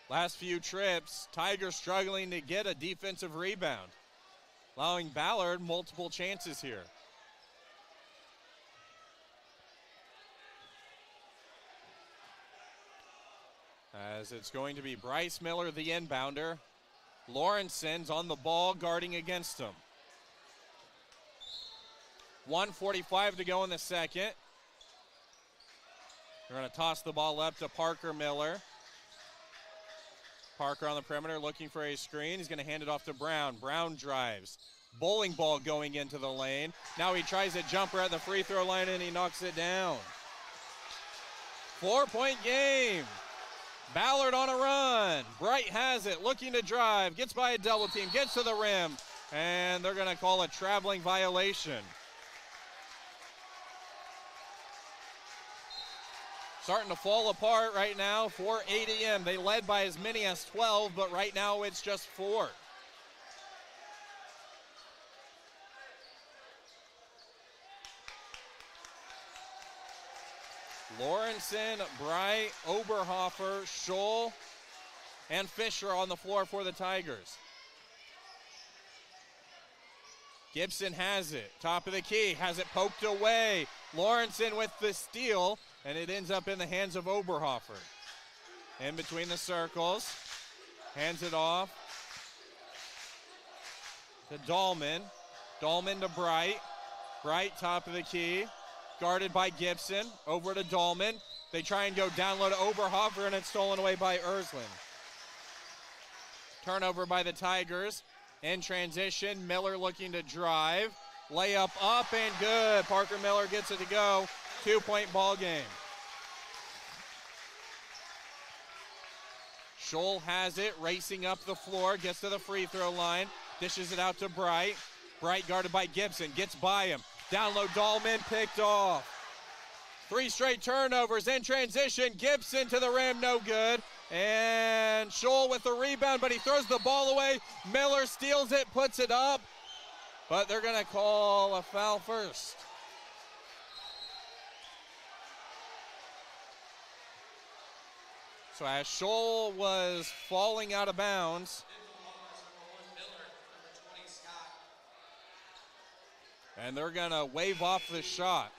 Last few trips, Tigers struggling to get a defensive rebound, allowing Ballard multiple chances here. As it's going to be Bryce Miller, the inbounder. Lawrenson's on the ball, guarding against him. 1:45 to go in the second. They're going to toss the ball up to Parker Miller. Parker on the perimeter looking for a screen. He's going to hand it off to Brown. Brown drives. Bowling ball going into the lane. Now he tries a jumper at the free throw line, and he knocks it down. 4-point game. Ballard on a run. Bright has it, looking to drive, gets by a double team, gets to the rim, and they're going to call a traveling violation. Starting to fall apart right now for ADM. They led by as many as 12, but right now it's just 4. Lawrenson, Bright, Oberhofer, Scholl, and Fisher on the floor for the Tigers. Gibson has it, top of the key, has it poked away. Lawrenson with the steal, and it ends up in the hands of Oberhofer. In between the circles, hands it off to Dahlman. Dahlman to Bright. Bright, top of the key. Guarded by Gibson, over to Dahlman. They try and go down low to Oberhofer, and it's stolen away by Ersland. Turnover by the Tigers. In transition, Miller looking to drive. Layup up and good. Parker Miller gets it to go. 2-point ball game. Scholl has it, racing up the floor, gets to the free throw line, dishes it out to Bright. Bright guarded by Gibson, gets by him. Down low, Dahlman picked off. 3 straight turnovers in transition. Gibson to the rim, no good. And Scholl with the rebound, but he throws the ball away. Miller steals it, puts it up. But they're going to call a foul first. So as Scholl was falling out of bounds, and they're going to wave off the shot.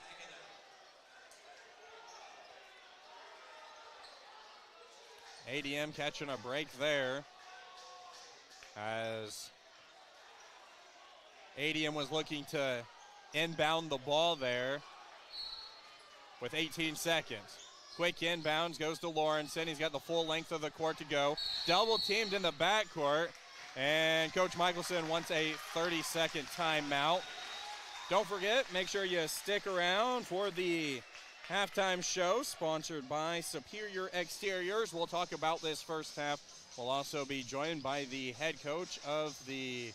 ADM catching a break there as ADM was looking to inbound the ball there with 18 seconds. Quick inbounds, goes to Lawrenson. He's got the full length of the court to go. Double teamed in the backcourt, and Coach Michelson wants a 30-second timeout. Don't forget, make sure you stick around for the halftime show sponsored by Superior Exteriors. We'll talk about this first half. We'll also be joined by the head coach of the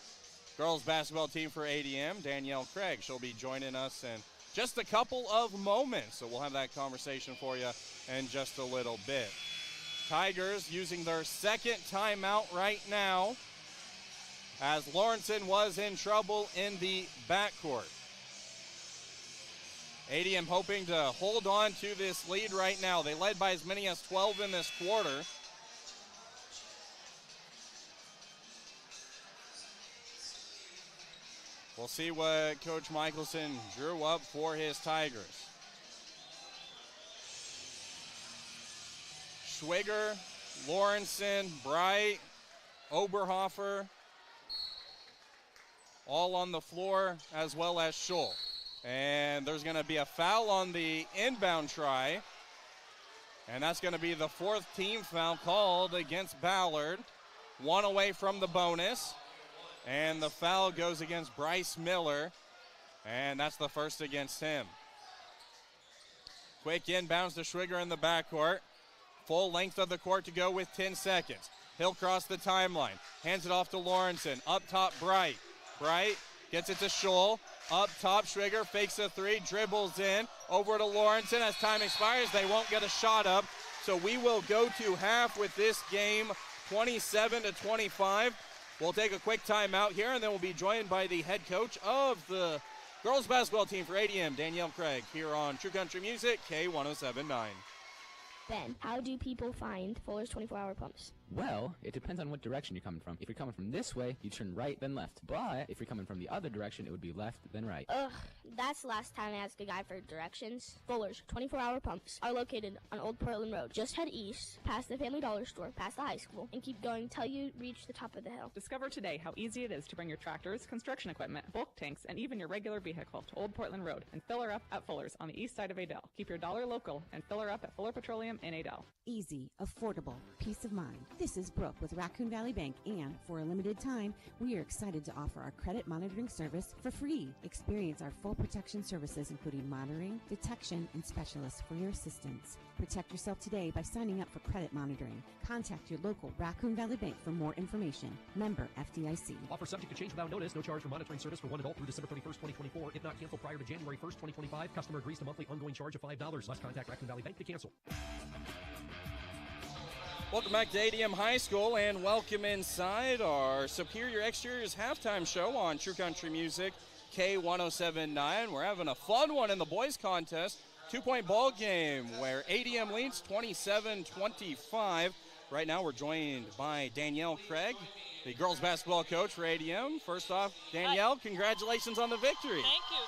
girls basketball team for ADM, Danielle Craig. She'll be joining us in just a couple of moments, so we'll have that conversation for you in just a little bit. Tigers using their second timeout right now as Lawrenson was in trouble in the backcourt. ADM hoping to hold on to this lead right now. They led by as many as 12 in this quarter. We'll see what Coach Michelson drew up for his Tigers. Schwiger, Lawrenson, Bright, Oberhofer, all on the floor, as well as Scholl. And there's going to be a foul on the inbound try. And that's going to be the 4th team foul called against Ballard. 1 away from the bonus. And the foul goes against Bryce Miller. And that's the first against him. Quick inbounds to Schwiger in the backcourt. Full length of the court to go with 10 seconds. He'll cross the timeline. Hands it off to Lawrenson. Up top, Bright. Bright gets it to Scholl. Up top, Schwiger fakes a 3, dribbles in. Over to Lawrenson. As time expires, they won't get a shot up. So we will go to half with this game 27-25. We'll take a quick timeout here, and then we'll be joined by the head coach of the girls basketball team for ADM, Danielle Craig, here on True Country Music, K1079. Ben, how do people find Fuller's 24-hour pumps? Well, it depends on what direction you're coming from. If you're coming from this way, you turn right, then left. But if you're coming from the other direction, it would be left, then right. Ugh, that's the last time I asked a guy for directions. Fuller's 24-hour pumps are located on Old Portland Road. Just head east, past the Family Dollar store, past the high school, and keep going till you reach the top of the hill. Discover today how easy it is to bring your tractors, construction equipment, bulk tanks, and even your regular vehicle to Old Portland Road and fill her up at Fuller's on the east side of Adel. Keep your dollar local and fill her up at Fuller Petroleum in Adel. Easy, affordable, peace of mind. This is Brooke with Raccoon Valley Bank, and for a limited time, we are excited to offer our credit monitoring service for free. Experience our full protection services, including monitoring, detection, and specialists for your assistance. Protect yourself today by signing up for credit monitoring. Contact your local Raccoon Valley Bank for more information. Member FDIC. Offer subject to change without notice. No charge for monitoring service for one adult through December 31st, 2024. If not canceled prior to January 1st, 2025, customer agrees to monthly ongoing charge of $5. Must contact Raccoon Valley Bank to cancel. Welcome back to ADM High School, and welcome inside our Superior Exteriors halftime show on True Country Music, K1079. We're having a fun one in the boys contest. 2-point ball game where ADM leads 27-25. Right now we're joined by Danielle Craig, the girls basketball coach for ADM. First off, Danielle, congratulations on the victory. Thank you.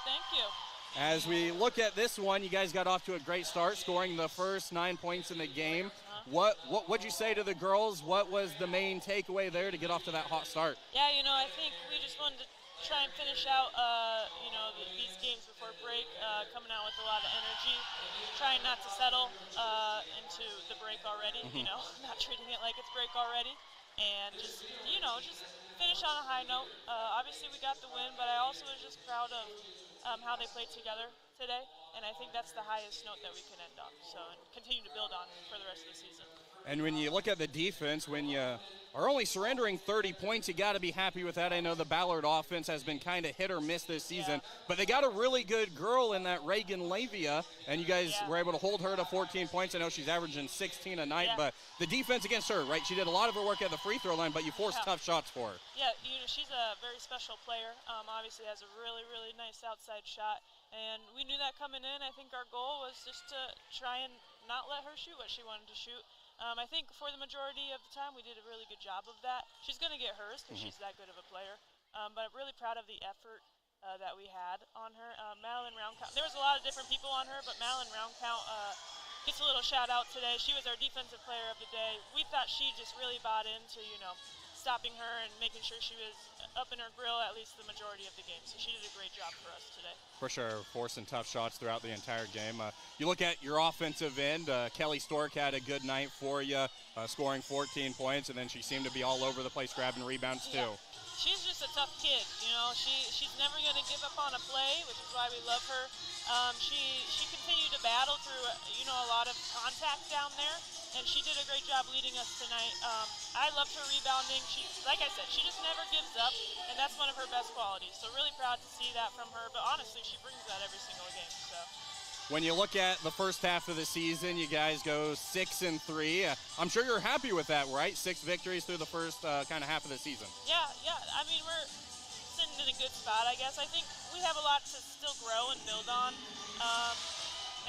As we look at this one, you guys got off to a great start, scoring the first 9 points in the game. What'd you say to the girls? What was the main takeaway there to get off to that hot start? Yeah, I think we just wanted to try and finish out, these games before break, coming out with a lot of energy, trying not to settle into the break already, not treating it like it's break already, and just finish on a high note. Obviously, we got the win, but I also was just proud of how they played together today, and I think that's the highest note that we can end on. So continue to build on for the rest of the season. And when you look at the defense, when you are only surrendering 30 points, you got to be happy with that. I know the Ballard offense has been kind of hit or miss this season, but they got a really good girl in that Reagan Lavia, and you guys were able to hold her to 14 points. I know she's averaging 16 a night, but the defense against her, right? She did a lot of her work at the free throw line, but you forced tough shots for her. Yeah, she's a very special player. Obviously has a really, really nice outside shot, and we knew that coming in. I think our goal was just to try and not let her shoot what she wanted to shoot. I think for the majority of the time we did a really good job of that. She's going to get hers because she's that good of a player, but I'm really proud of the effort that we had on her. Madeline Roundcount, there was a lot of different people on her, but Madeline Roundcount gets a little shout out today. She was our defensive player of the day. We thought she just really bought into, stopping her and making sure she was up in her grill at least the majority of the game. So she did a great job for us today. For sure, forcing tough shots throughout the entire game. You look at your offensive end, Kelly Stork had a good night for you, scoring 14 points, and then she seemed to be all over the place grabbing rebounds too. She's just a tough kid, she's never going to give up on a play, which is why we love her. She continued to battle through, a lot of contact down there, and she did a great job leading us tonight. I loved her rebounding. She, like I said, she just never gives up, and that's one of her best qualities. So really proud to see that from her, but honestly, she brings that every single game. So. When you look at the first half of the season, you guys go 6-3. I'm sure you're happy with that, right? 6 victories through the first kind of half of the season. Yeah. I mean, we're sitting in a good spot, I guess. I think we have a lot to still grow and build on.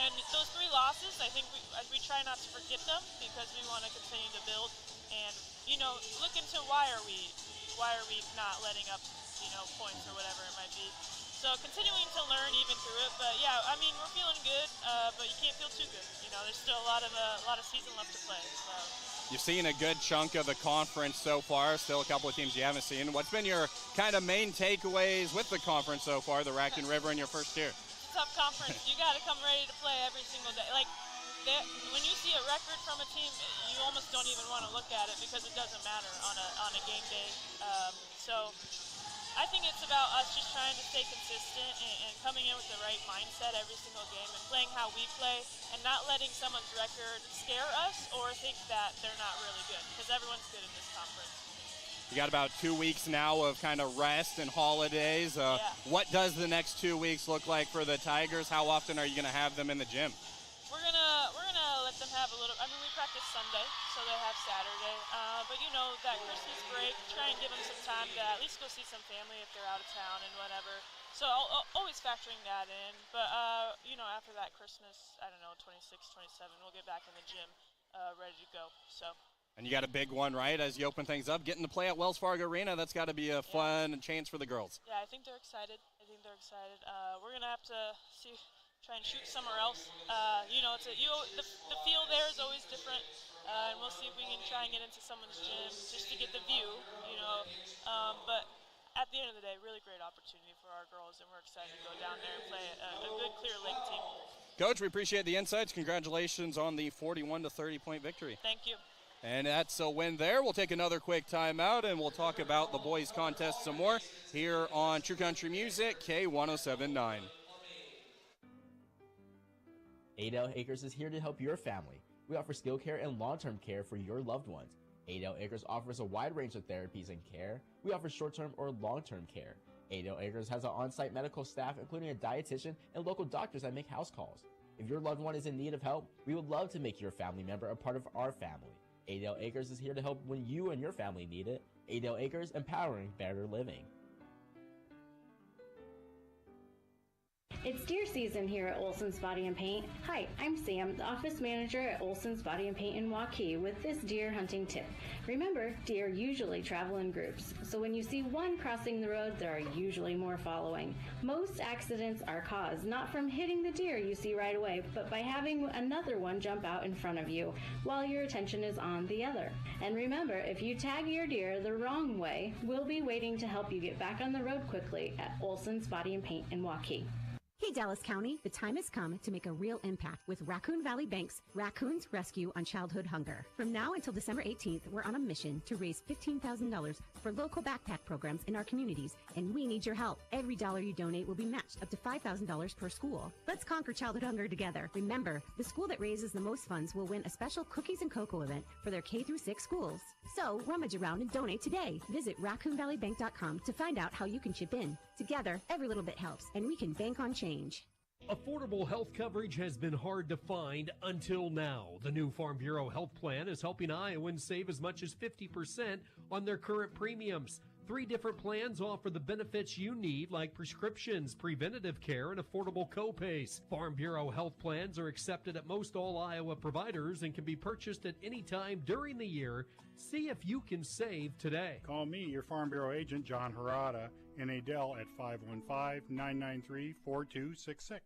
And those 3 losses, I think we try not to forget them because we want to continue to build and, look into why are we not letting up, points or whatever it might be. So continuing to learn even through it, but yeah, I mean, we're feeling good, but you can't feel too good. There's still a lot of season left to play. So. You've seen a good chunk of the conference so far, still a couple of teams you haven't seen. What's been your kind of main takeaways with the conference so far, the Raccoon River in your first year? It's a tough conference. You got to come ready to play every single day. Like, when you see a record from a team, you almost don't even want to look at it because it doesn't matter on a game day. So I think it's about us just trying to stay consistent and coming in with the right mindset every single game and playing how we play and not letting someone's record scare us or think that they're not really good because everyone's good in this conference. You got about 2 weeks now of kind of rest and holidays. What does the next 2 weeks look like for the Tigers? How often are you going to have them in the gym? We're gonna let them have a little. I mean, we practice Sunday, so they have Saturday. But that Christmas break, try and give them some time to at least go see some family if they're out of town and whatever. So always factoring that in. But after that Christmas, I don't know, 26, 27, we'll get back in the gym, ready to go. So. And you got a big one, right, as you open things up. Getting to play at Wells Fargo Arena, that's got to be a fun chance for the girls. Yeah, I think they're excited. We're going to have to try and shoot somewhere else. The feel there is always different, and we'll see if we can try and get into someone's gym just to get the view, But at the end of the day, really great opportunity for our girls, and we're excited to go down there and play a good Clear Lake team. Coach, we appreciate the insights. Congratulations on the 41 to 30 point victory. Thank you. And that's a win there. We'll take another quick timeout, and we'll talk about the boys' contest some more here on True Country Music, K1079. Adel Acres is here to help your family. We offer skill care and long-term care for your loved ones. Adel Acres offers a wide range of therapies and care. We offer short-term or long-term care. Adel Acres has an on-site medical staff, including a dietitian and local doctors that make house calls. If your loved one is in need of help, we would love to make your family member a part of our family. Adel Acres is here to help when you and your family need it. Adel Acres, empowering better living. It's deer season here at Olson's Body and Paint. Hi, I'm Sam, the office manager at Olson's Body and Paint in Waukee with this deer hunting tip. Remember, deer usually travel in groups, so when you see one crossing the road, there are usually more following. Most accidents are caused not from hitting the deer you see right away, but by having another one jump out in front of you while your attention is on the other. And remember, if you tag your deer the wrong way, we'll be waiting to help you get back on the road quickly at Olson's Body and Paint in Waukee. Hey Dallas County, the time has come to make a real impact with Raccoon Valley Bank's Raccoons Rescue on Childhood Hunger. From now until December 18th, we're on a mission to raise $15,000 for local backpack programs in our communities, and we need your help. Every dollar you donate will be matched up to $5,000 per school. Let's conquer childhood hunger together. Remember, the school that raises the most funds will win a special cookies and cocoa event for their K-6 schools. So rummage around and donate today. Visit RaccoonValleyBank.com to find out how you can chip in. Together, every little bit helps, and we can bank on change. Affordable health coverage has been hard to find until now. The new Farm Bureau Health Plan is helping Iowans save as much as 50% on their current premiums. 3 different plans offer the benefits you need, like prescriptions, preventative care, and affordable copays. Farm Bureau health plans are accepted at most all Iowa providers and can be purchased at any time during the year. See if you can save today. Call me, your Farm Bureau agent, John Harada, in Adel at 515-993-4266.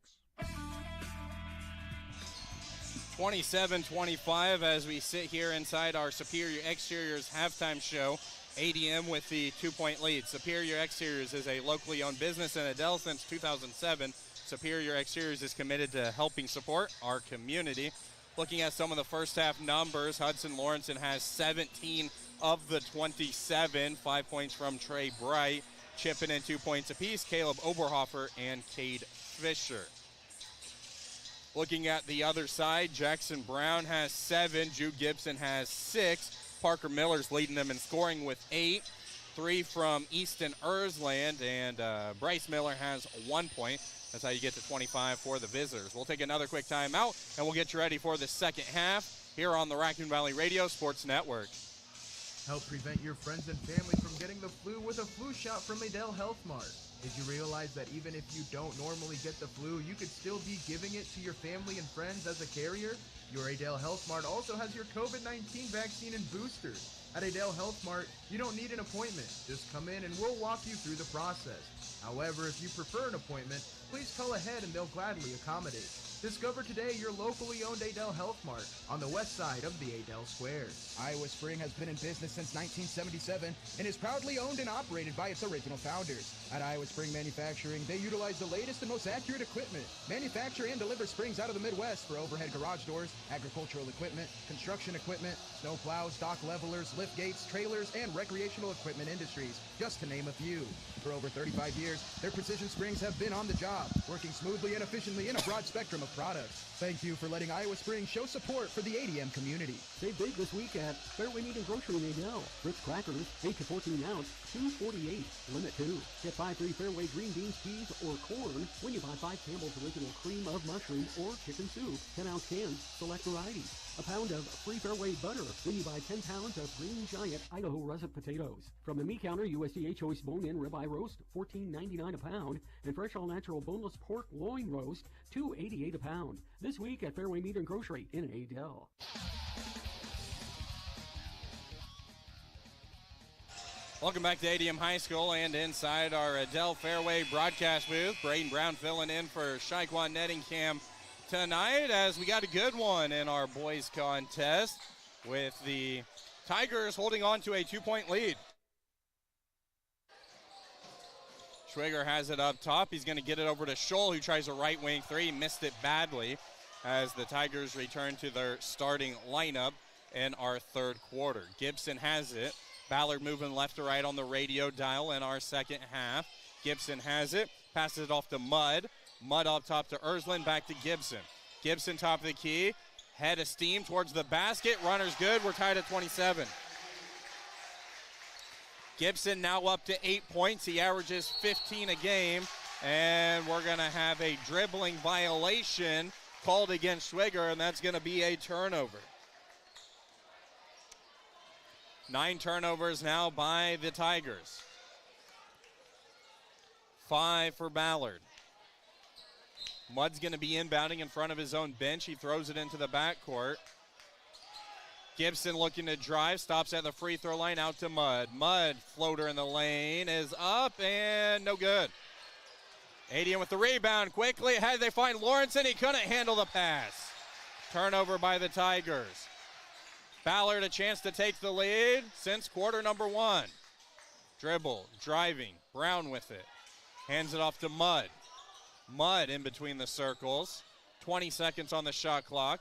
27-25 as we sit here inside our Superior Exteriors halftime show. ADM with the 2-point lead. Superior Exteriors is a locally owned business in Adel since 2007. Superior Exteriors is committed to helping support our community. Looking at some of the first half numbers, Hudson Lawrenson has 17 of the 27, 5 points from Trey Bright, chipping in 2 points apiece, Caleb Oberhofer and Cade Fisher. Looking at the other side, Jackson Brown has 7, Jude Gibson has 6, Parker Miller's leading them in scoring with 8, 3 from Easton Ersland, and Bryce Miller has 1 point. That's how you get to 25 for the visitors. We'll take another quick timeout, and we'll get you ready for the second half here on the Raccoon Valley Radio Sports Network. Help prevent your friends and family from getting the flu with a flu shot from Adel Health Mart. Did you realize that even if you don't normally get the flu, you could still be giving it to your family and friends as a carrier? Your Adel Health Mart also has your COVID-19 vaccine and boosters. At Adel Health Mart, you don't need an appointment. Just come in and we'll walk you through the process. However, if you prefer an appointment, please call ahead and they'll gladly accommodate. Discover today your locally owned Adel Health Mart on the west side of the Adel Square. Iowa Spring has been in business since 1977 and is proudly owned and operated by its original founders. At Iowa Spring Manufacturing, they utilize the latest and most accurate equipment. Manufacture and deliver springs out of the Midwest for overhead garage doors, agricultural equipment, construction equipment, snow plows, dock levelers, lift gates, trailers, and recreational equipment industries, just to name a few. For over 35 years, their precision springs have been on the job, working smoothly and efficiently in a broad spectrum of products. Thank you for letting Iowa Spring show support for the ADM community. Save big this week at Fairway Meat and Grocery in Adel. Ritz crackers, 8 to 14 ounce, $2.48. Limit 2. Get 5 free Fairway green beans, peas, or corn when you buy 5 Campbell's Original Cream of Mushroom or Chicken Soup. 10-ounce cans, select varieties. A pound of free Fairway butter when you buy 10 pounds of Green Giant Idaho russet potatoes. From the meat counter, USDA choice bone-in ribeye roast, $14.99 a pound, and fresh all-natural boneless pork loin roast, $2.88 a pound. This week at Fairway Meat and Grocery in Adel. Welcome back to ADM High School and inside our Adel Fairway broadcast booth. Braden Brown filling in for Shaquan Nettingham tonight as we got a good one in our boys contest with the Tigers holding on to a 2-point lead. Schwiger has it up top. He's going to get it over to Scholl, who tries a right wing three. Missed it badly as the Tigers return to their starting lineup in our third quarter. Gibson has it. Ballard moving left to right on the radio dial in our second half. Gibson has it. Passes it off to Mudd. Mudd up top to Ersland, back to Gibson. Gibson top of the key. Head of steam towards the basket. Runner's good. We're tied at 27. Gibson now up to 8 points. He averages 15 a game. And we're going to have a dribbling violation called against Schwiger, and that's going to be a turnover. 9 turnovers now by the Tigers. 5 for Ballard. Mudd's going to be inbounding in front of his own bench. He throws it into the backcourt. Gibson looking to drive, stops at the free throw line, out to Mudd. Mudd, floater in the lane, is up and no good. ADM with the rebound quickly ahead. They find Lawrence, and he couldn't handle the pass. Turnover by the Tigers. Ballard a chance to take the lead since quarter number 1. Dribble, driving, Brown with it. Hands it off to Mudd. Mudd in between the circles. 20 seconds on the shot clock.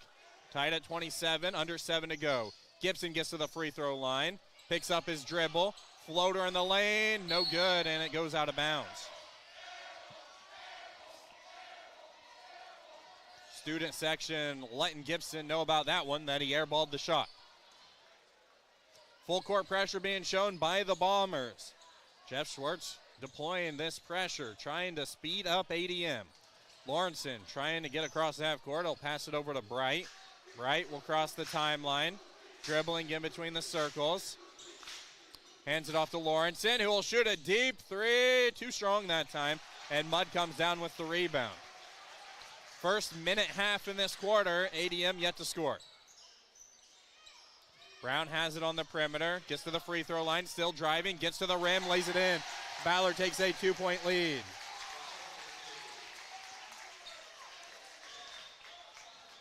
Tied at 27, under 7 to go. Gibson gets to the free throw line, picks up his dribble. Floater in the lane, no good, and it goes out of bounds. Student section letting Gibson know about that one, that he airballed the shot. Full court pressure being shown by the Bombers. Jeff Schwartz deploying this pressure, trying to speed up ADM. Lawrenson trying to get across the half court. He'll pass it over to Bright. Bright will cross the timeline, dribbling in between the circles. Hands it off to Lawrenson, who will shoot a deep three. Too strong that time, and Mudd comes down with the rebound. First minute half in this quarter, ADM yet to score. Brown has it on the perimeter, gets to the free throw line, still driving, gets to the rim, lays it in. Ballard takes a 2-point lead.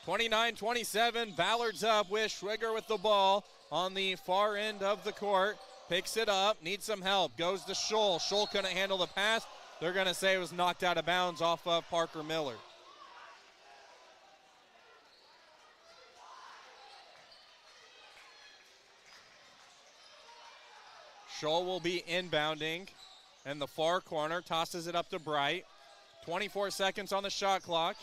(29-27), Ballard's up with Schwiger with the ball on the far end of the court. Picks it up, needs some help, goes to Scholl. Scholl couldn't handle the pass. They're going to say it was knocked out of bounds off of Parker Miller. Scholl will be inbounding in the far corner, tosses it up to Bright. 24 seconds on the shot clock.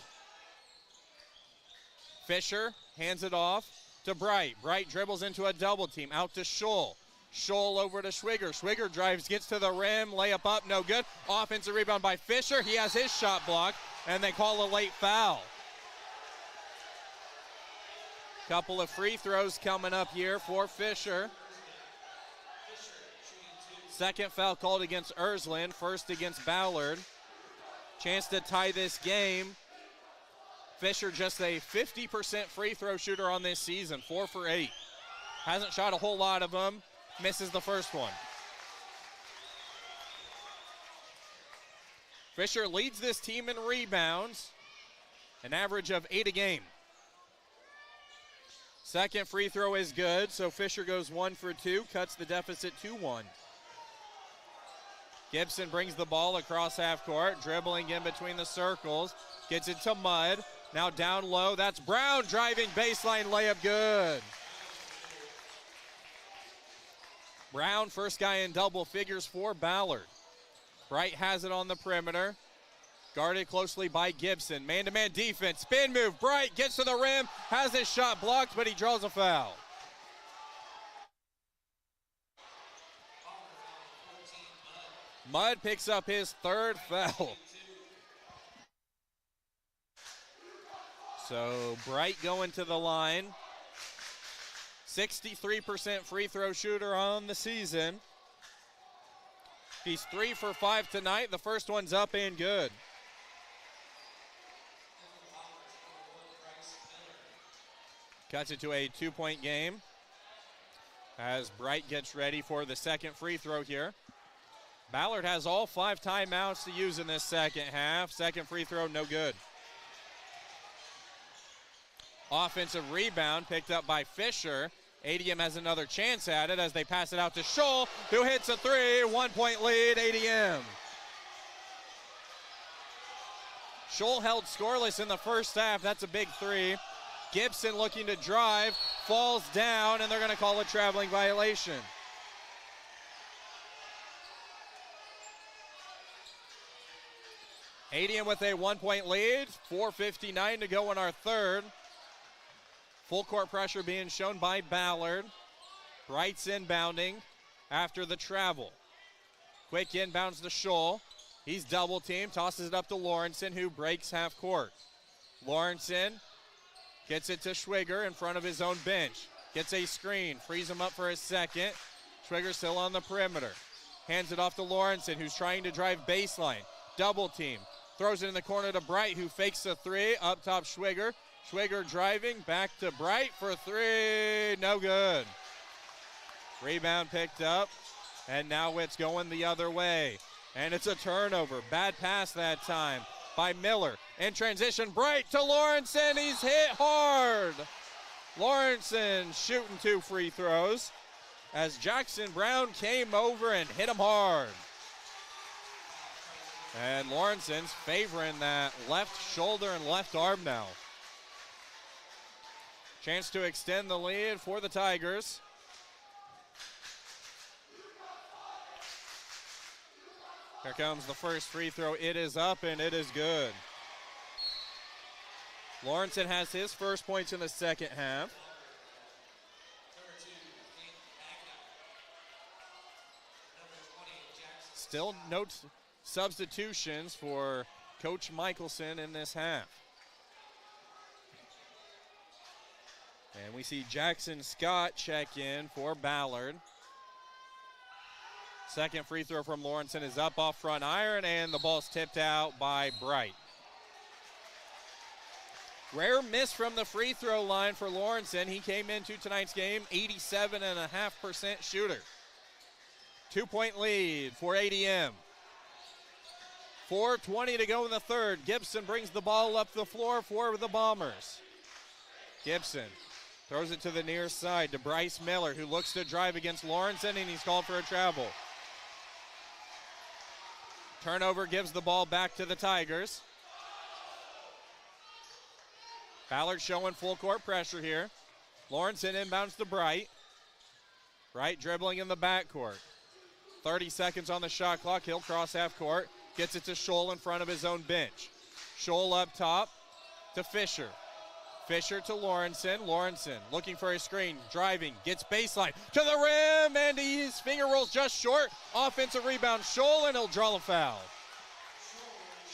Fisher hands it off to Bright. Bright dribbles into a double team, out to Scholl. Scholl over to Schwiger. Schwiger drives, gets to the rim, layup up, no good. Offensive rebound by Fisher. He has his shot blocked, and they call a late foul. Couple of free throws coming up here for Fisher. Second foul called against Ersland, first against Ballard. Chance to tie this game. Fisher just a 50% free throw shooter on this season, 4 for 8. Hasn't shot a whole lot of them, misses the first one. Fisher leads this team in rebounds, an average of 8 a game. Second free throw is good, so Fisher goes 1 for 2, cuts the deficit to 1. Gibson brings the ball across half court, dribbling in between the circles, gets it to Mudd. Now down low, that's Brown driving baseline layup, good. Brown, first guy in double figures for Ballard. Bright has it on the perimeter, guarded closely by Gibson. Man-to-man defense, spin move, Bright gets to the rim, has his shot blocked, but he draws a foul. Mudd picks up his third foul. So Bright going to the line. 63% free throw shooter on the season. He's 3 for 5 tonight. The first one's up and good. Cuts it to a 2-point game as Bright gets ready for the second free throw here. Ballard has all 5 timeouts to use in this second half. Second free throw, no good. Offensive rebound picked up by Fisher. ADM has another chance at it as they pass it out to Scholl, who hits a 3. 1-point lead, ADM. Scholl held scoreless in the first half. That's a big 3. Gibson looking to drive, falls down, and they're going to call a traveling violation. ADM with a 1-point lead, 4:59 to go in our third. Full court pressure being shown by Ballard. Bright's inbounding after the travel. Quick inbounds to Scholl. He's double teamed, tosses it up to Lawrenson, who breaks half court. Lawrenson gets it to Schwiger in front of his own bench. Gets a screen, frees him up for a second. Schwiger still on the perimeter. Hands it off to Lawrenson, who's trying to drive baseline. Double team. Throws it in the corner to Bright, who fakes a 3. Up top, Schwiger. Schwiger driving, back to Bright for 3. No good. Rebound picked up, and now it's going the other way. And it's a turnover. Bad pass that time by Miller. In transition, Bright to Lawrenson. He's hit hard. Lawrenson shooting 2 free throws as Jackson Brown came over and hit him hard. And Lawrenson's favoring that left shoulder and left arm now. Chance to extend the lead for the Tigers. Here comes the first free throw. It is up and it is good. Lawrenson has his first points in the second half. Still no substitutions for Coach Michelson in this half. And we see Jackson Scott check in for Ballard. Second free throw from Lawrenson is up off front iron, and the ball's tipped out by Bright. Rare miss from the free throw line for Lawrenson. He came into tonight's game 87.5% shooter. 2-point lead for ADM. 4:20 to go in the third. Gibson brings the ball up the floor for the Bombers. Gibson throws it to the near side to Bryce Miller, who looks to drive against Lawrenson, and he's called for a travel. Turnover gives the ball back to the Tigers. Ballard showing full court pressure here. Lawrenson inbounds to Bright. Bright dribbling in the backcourt. 30 seconds on the shot clock. He'll cross half court. Gets it to Scholl in front of his own bench. Scholl up top to Fisher. Fisher to Lawrenson. Lawrenson looking for a screen. Driving. Gets baseline to the rim. And his finger rolls just short. Offensive rebound. Scholl, and he'll draw a foul.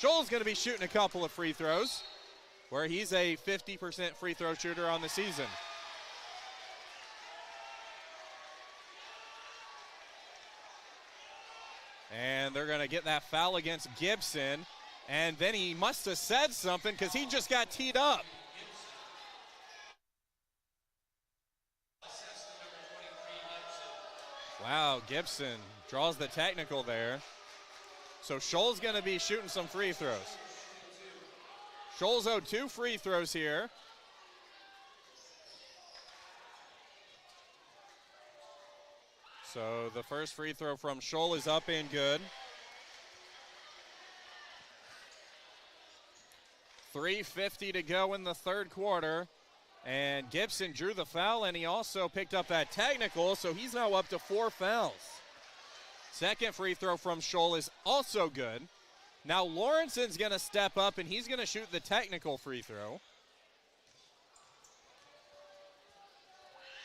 Scholl's going to be shooting a couple of free throws, where he's a 50% free throw shooter on the season. And they're going to get that foul against Gibson. And then he must have said something because he just got teed up. Wow, Gibson draws the technical there. So Scholl's going to be shooting some free throws. Scholl's owed 2 free throws here. So the first free throw from Scholl is up and good. 3:50 to go in the third quarter. And Gibson drew the foul, and he also picked up that technical, so he's now up to 4 fouls. Second free throw from Scholl is also good. Now Lawrenson's going to step up, and he's going to shoot the technical free throw.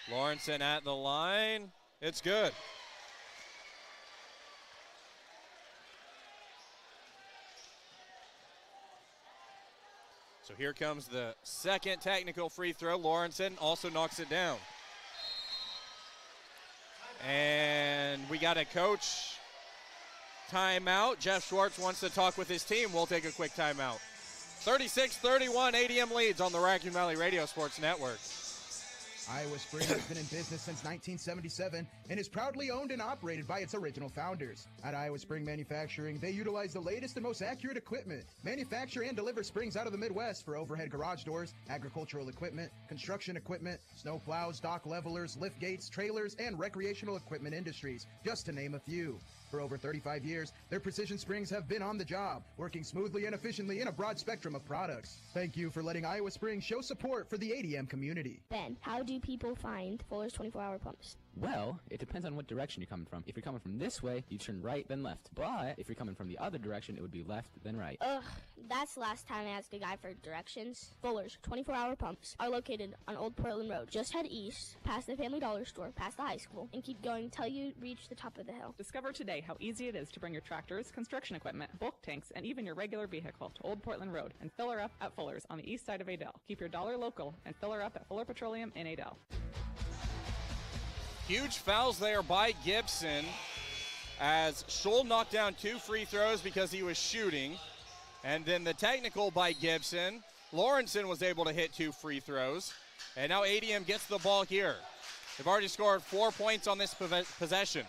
Lawrenson at the line. It's good. So here comes the second technical free throw. Lawrenson also knocks it down. And we got a coach timeout. Jeff Schwartz wants to talk with his team. We'll take a quick timeout. 36-31, ADM leads on the Raccoon Valley Radio Sports Network. Iowa Spring has been in business since 1977 and is proudly owned and operated by its original founders. At Iowa Spring Manufacturing, they utilize the latest and most accurate equipment, manufacture and deliver springs out of the Midwest for overhead garage doors, agricultural equipment, construction equipment, snow plows, dock levelers, lift gates, trailers, and recreational equipment industries, just to name a few. For over 35 years, their precision springs have been on the job, working smoothly and efficiently in a broad spectrum of products. Thank you for letting Iowa Spring show support for the ADM community. Ben, how do people find Fuller's 24-hour pumps? Well, it depends on what direction you're coming from. If you're coming from this way, you turn right, then left. But if you're coming from the other direction, it would be left, then right. Ugh, that's the last time I asked a guy for directions. Fuller's 24-hour pumps are located on Old Portland Road. Just head east, past the Family Dollar store, past the high school, and keep going till you reach the top of the hill. Discover today how easy it is to bring your tractors, construction equipment, bulk tanks, and even your regular vehicle to Old Portland Road and fill her up at Fuller's on the east side of Adel. Keep your dollar local and fill her up at Fuller Petroleum in Adel. Huge fouls there by Gibson as Scholl knocked down 2 free throws because he was shooting. And then the technical by Gibson. Lawrenson was able to hit 2 free throws. And now ADM gets the ball here. They've already scored 4 points on this possession.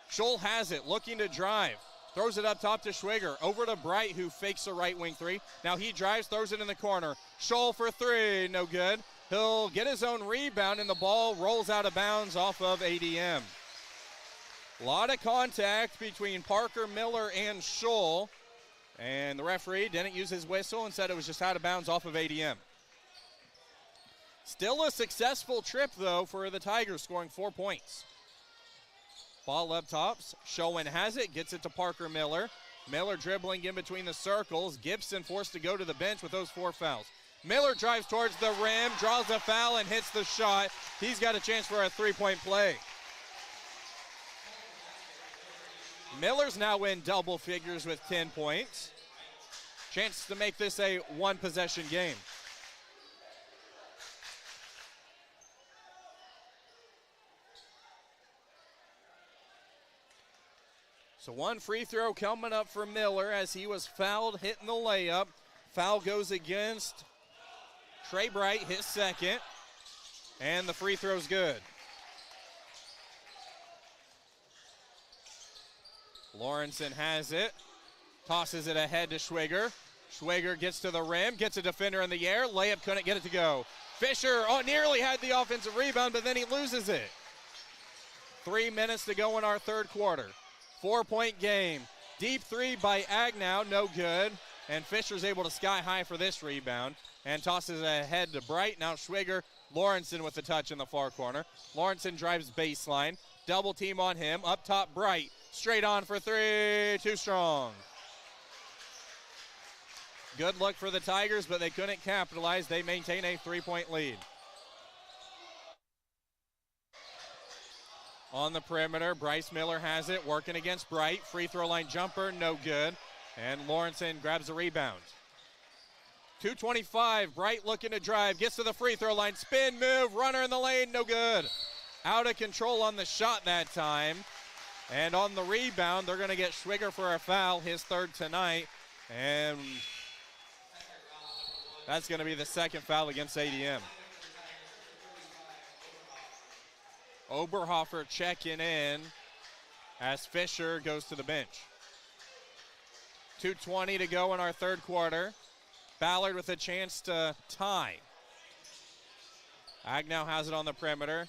Scholl has it, looking to drive. Throws it up top to Schwiger. Over to Bright, who fakes a right wing 3. Now he drives, throws it in the corner. Scholl for 3, no good. He'll get his own rebound, and the ball rolls out of bounds off of ADM. A lot of contact between Parker Miller and Scholl. And the referee didn't use his whistle and said it was just out of bounds off of ADM. Still a successful trip, though, for the Tigers, scoring 4 points. Ball up tops. Schoen has it, gets it to Parker Miller. Miller dribbling in between the circles. Gibson forced to go to the bench with those 4 fouls. Miller drives towards the rim, draws a foul, and hits the shot. He's got a chance for a 3-point play. Miller's now in double figures with 10 points. Chance to make this a one-possession game. So one free throw coming up for Miller as he was fouled, hitting the layup. Foul goes against Trey Bright, his second, and the free throw's good. Lawrenson has it, tosses it ahead to Schwiger. Schwiger gets to the rim, gets a defender in the air. Layup couldn't get it to go. Fisher nearly had the offensive rebound, but then he loses it. 3 minutes to go in our third quarter. 4-point game. Deep three by Agnow, no good. And Fisher's able to sky high for this rebound and tosses it ahead to Bright. Now Schwiger, Lawrenson with the touch in the far corner. Lawrenson drives baseline. Double team on him. Up top, Bright. Straight on for three. Too strong. Good look for the Tigers, but they couldn't capitalize. They maintain a 3-point lead. On the perimeter, Bryce Miller has it, working against Bright. Free throw line jumper, no good. And Lawrenson grabs the rebound. 2:25, Bright looking to drive, gets to the free throw line, spin move, runner in the lane, no good. Out of control on the shot that time. And on the rebound, they're going to get Schwiger for a foul, his third tonight. And that's going to be the second foul against ADM. Oberhofer checking in as Fisher goes to the bench. 2:20 to go in our third quarter. Ballard with a chance to tie. Agnow has it on the perimeter.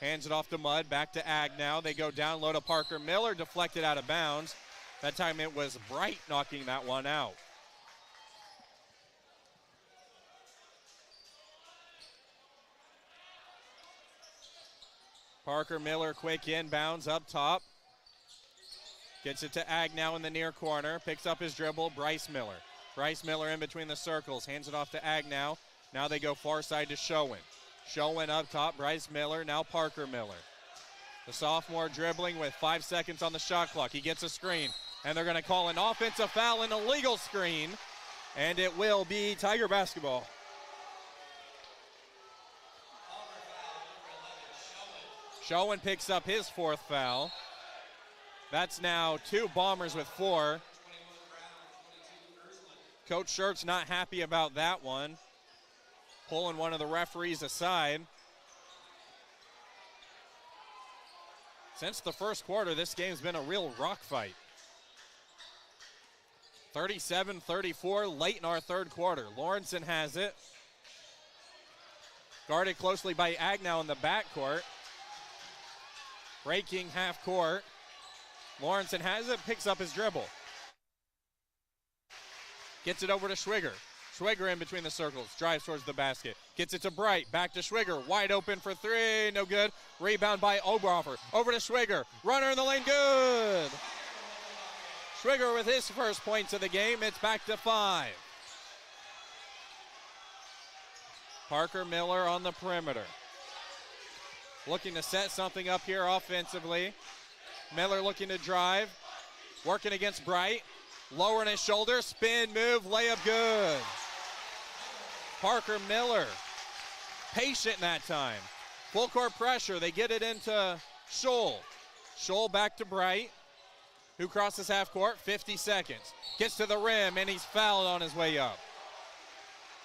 Hands it off to Mudd, back to Agnow. They go down low to Parker Miller, deflected out of bounds. That time it was Bright knocking that one out. Parker Miller, quick inbounds up top. Gets it to Agnow in the near corner. Picks up his dribble, Bryce Miller. Bryce Miller in between the circles. Hands it off to Agnow. Now they go far side to Schoen. Schoen up top, Bryce Miller, now Parker Miller. The sophomore dribbling with 5 seconds on the shot clock. He gets a screen, and they're going to call an offensive foul, an illegal screen, and it will be Tiger basketball. Schoen picks up his fourth foul. That's now 2 Bombers with 4. Coach Shirk's not happy about that one. Pulling one of the referees aside. Since the first quarter, this game's been a real rock fight. 37-34 late in our third quarter. Lawrenson has it. Guarded closely by Agnow in the backcourt. Breaking half court. Lawrenson has it, picks up his dribble. Gets it over to Schwiger. Schwiger in between the circles, drives towards the basket. Gets it to Bright, back to Schwiger. Wide open for three, no good. Rebound by Oberhofer. Over to Schwiger. Runner in the lane, good. Schwiger with his first points of the game. It's back to 5. Parker Miller on the perimeter. Looking to set something up here offensively. Miller looking to drive. Working against Bright. Lowering his shoulder. Spin move. Layup good. Parker Miller. Patient that time. Full court pressure. They get it into Scholl. Scholl back to Bright, who crosses half court. 50 seconds. Gets to the rim, and he's fouled on his way up.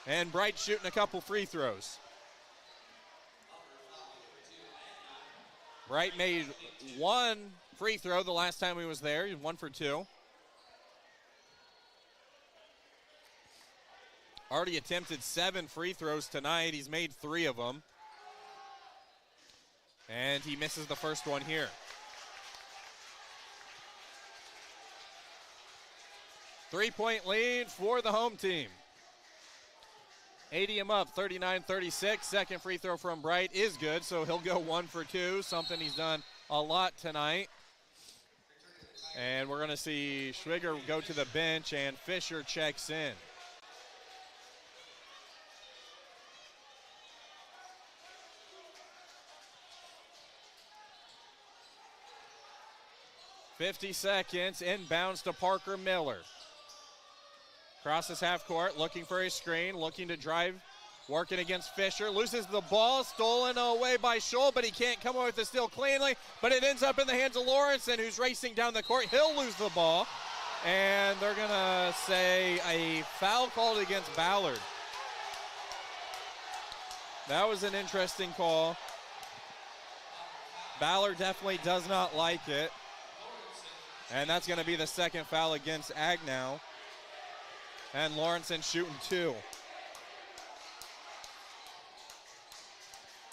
And Bright shooting a couple free throws. Bright made 1 free throw the last time he was there. He was 1 for 2. Already attempted 7 free throws tonight. He's made 3 of them. And he misses the first one here. 3-point lead for the home team. ADM up 39-36. Second free throw from Bright is good, so he'll go 1 for 2, something he's done a lot tonight. And we're going to see Schwiger go to the bench, and Fisher checks in. .50 seconds, inbounds to Parker Miller. Crosses half court, looking for a screen, looking to drive, working against Fisher. Loses the ball, stolen away by Scholl, but he can't come away with the steal cleanly. But it ends up in the hands of Lawrenson, who's racing down the court. He'll lose the ball, and they're going to say a foul called against Ballard. That was an interesting call. Ballard definitely does not like it. And that's going to be the second foul against Agnew. And Lawrenson shooting 2.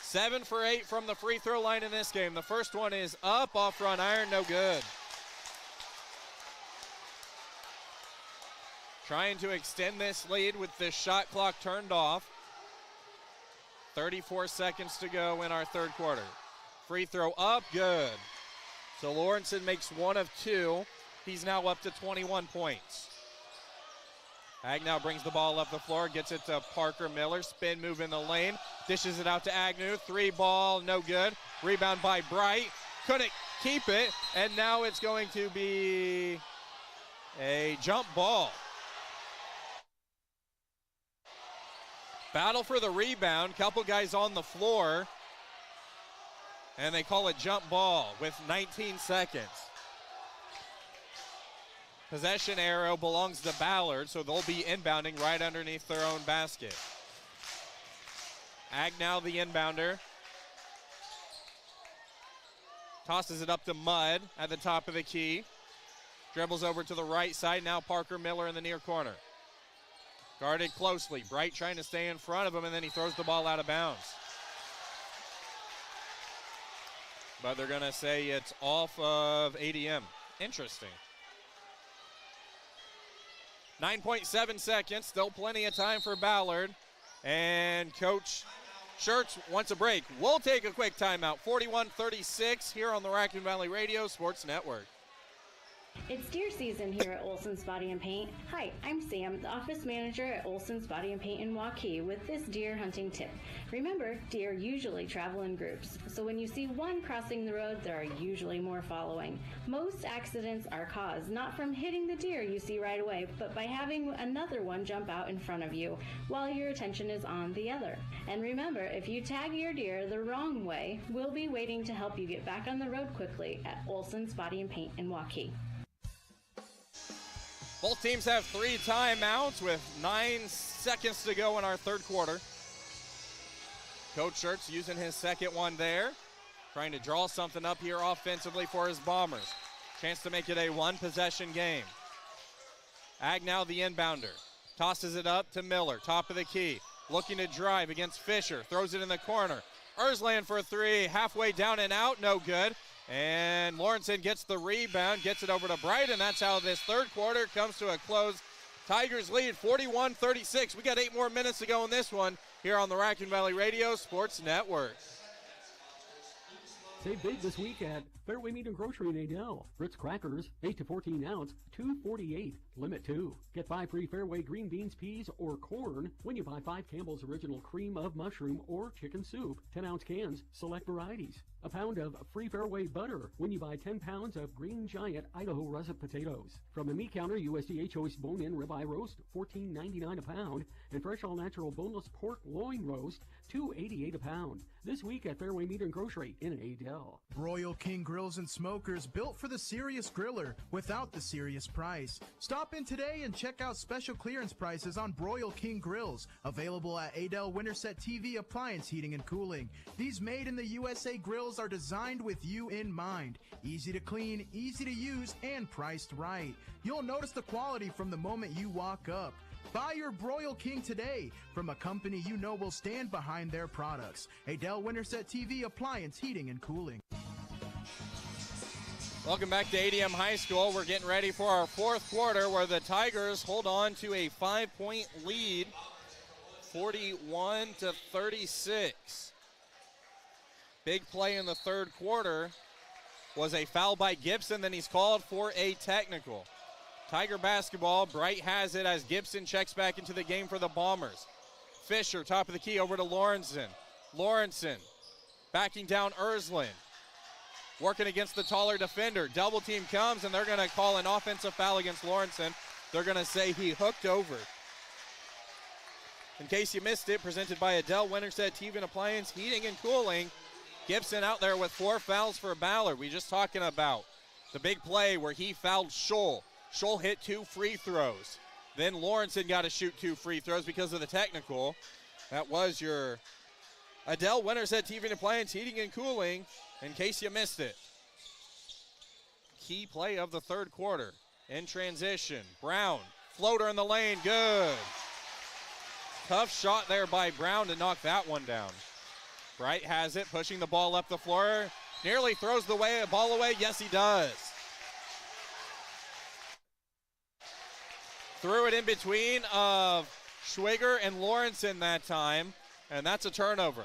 7 for 8 from the free throw line in this game. The first one is up off front iron, no good. Trying to extend this lead with this shot clock turned off. 34 seconds to go in our third quarter. Free throw up, good. So Lawrenson makes 1 of 2. He's now up to 21 points. Agnew brings the ball up the floor, gets it to Parker Miller. Spin move in the lane, dishes it out to Agnew. 3 ball, no good. Rebound by Bright. Couldn't keep it, and now it's going to be a jump ball. Battle for the rebound. Couple guys on the floor. And they call it jump ball with 19 seconds. Possession arrow belongs to Ballard, so they'll be inbounding right underneath their own basket. Agnew, the inbounder. Tosses it up to Mudd at the top of the key. Dribbles over to the right side. Now Parker Miller in the near corner. Guarded closely. Bright trying to stay in front of him, and then he throws the ball out of bounds. But they're going to say it's off of ADM. Interesting. 9.7 seconds, still plenty of time for Ballard. And Coach Schertz wants a break. We'll take a quick timeout. 41-36 here on the Raccoon Valley Radio Sports Network. It's deer season here at Olson's Body and Paint. Hi, I'm Sam, the office manager at Olson's Body and Paint in Waukee with this deer hunting tip. Remember, deer usually travel in groups, so when you see one crossing the road, there are usually more following. Most accidents are caused not from hitting the deer you see right away, but by having another one jump out in front of you while your attention is on the other. And remember, if you tag your deer the wrong way, we'll be waiting to help you get back on the road quickly at Olson's Body and Paint in Waukee. Both teams have 3 timeouts with 9 seconds to go in our third quarter. Coach Schertz using his second one there, trying to draw something up here offensively for his Bombers. Chance to make it a 1-possession game. Agnew, the inbounder, tosses it up to Miller, top of the key, looking to drive against Fisher, throws it in the corner. Ersland for 3, halfway down and out, no good. And Lawrenson gets the rebound, gets it over to Bright, and that's how this third quarter comes to a close. Tigers lead 41-36. We got 8 more minutes to go in this one here on the Raccoon Valley Radio Sports Network. Save big this week at Fairway Meat and Grocery in Adel. Ritz crackers, 8 to 14 ounce, $2.48. Limit 2. Get 5 free Fairway green beans, peas, or corn when you buy 5 Campbell's Original Cream of Mushroom or Chicken Soup. 10-ounce cans, select varieties. A pound of free Fairway butter when you buy 10 pounds of Green Giant Idaho russet potatoes. From the meat counter, USDA Choice Bone-In Ribeye Roast, $14.99 a pound. And fresh all-natural boneless pork loin roast, $2.88 a pound. This week at Fairway Meat and Grocery in Adel. Royal King Grills and Smokers, built for the serious griller without the serious price. Stop in today and check out special clearance prices on Royal King Grills, available at Adel Winterset TV Appliance Heating and Cooling. These made in the USA grills are designed with you in mind. Easy to clean, easy to use, and priced right. You'll notice the quality from the moment you walk up. Buy your Broil King today from a company you know will stand behind their products. Adel Winterset TV Appliance Heating and Cooling. Welcome back to ADM High School. We're getting ready for our fourth quarter where the Tigers hold on to a 5-point lead, 41-36. Big play in the third quarter was a foul by Gibson, then he's called for a technical. Tiger basketball, Bright has it as Gibson checks back into the game for the Bombers. Fisher, top of the key, over to Lawrenson. Lawrenson backing down Erzlin. Working against the taller defender. Double team comes, and they're going to call an offensive foul against Lawrenson. They're going to say he hooked over. In case you missed it, presented by Adele Winterset TV and Appliance Heating and Cooling. Gibson out there with 4 fouls for Ballard. We just talking about the big play where he fouled Scholl. Scholl hit 2 free throws. Then Lawrenson got to shoot 2 free throws because of the technical. That was your Adele Winterset TV and Appliance Heating and Cooling. In case you missed it. Key play of the third quarter. In transition, Brown, floater in the lane, good. Tough shot there by Brown to knock that one down. Bright has it, pushing the ball up the floor. Nearly throws the ball away. Yes, he does. Threw it in between of Schwiger and Lawrenson that time, and that's a turnover.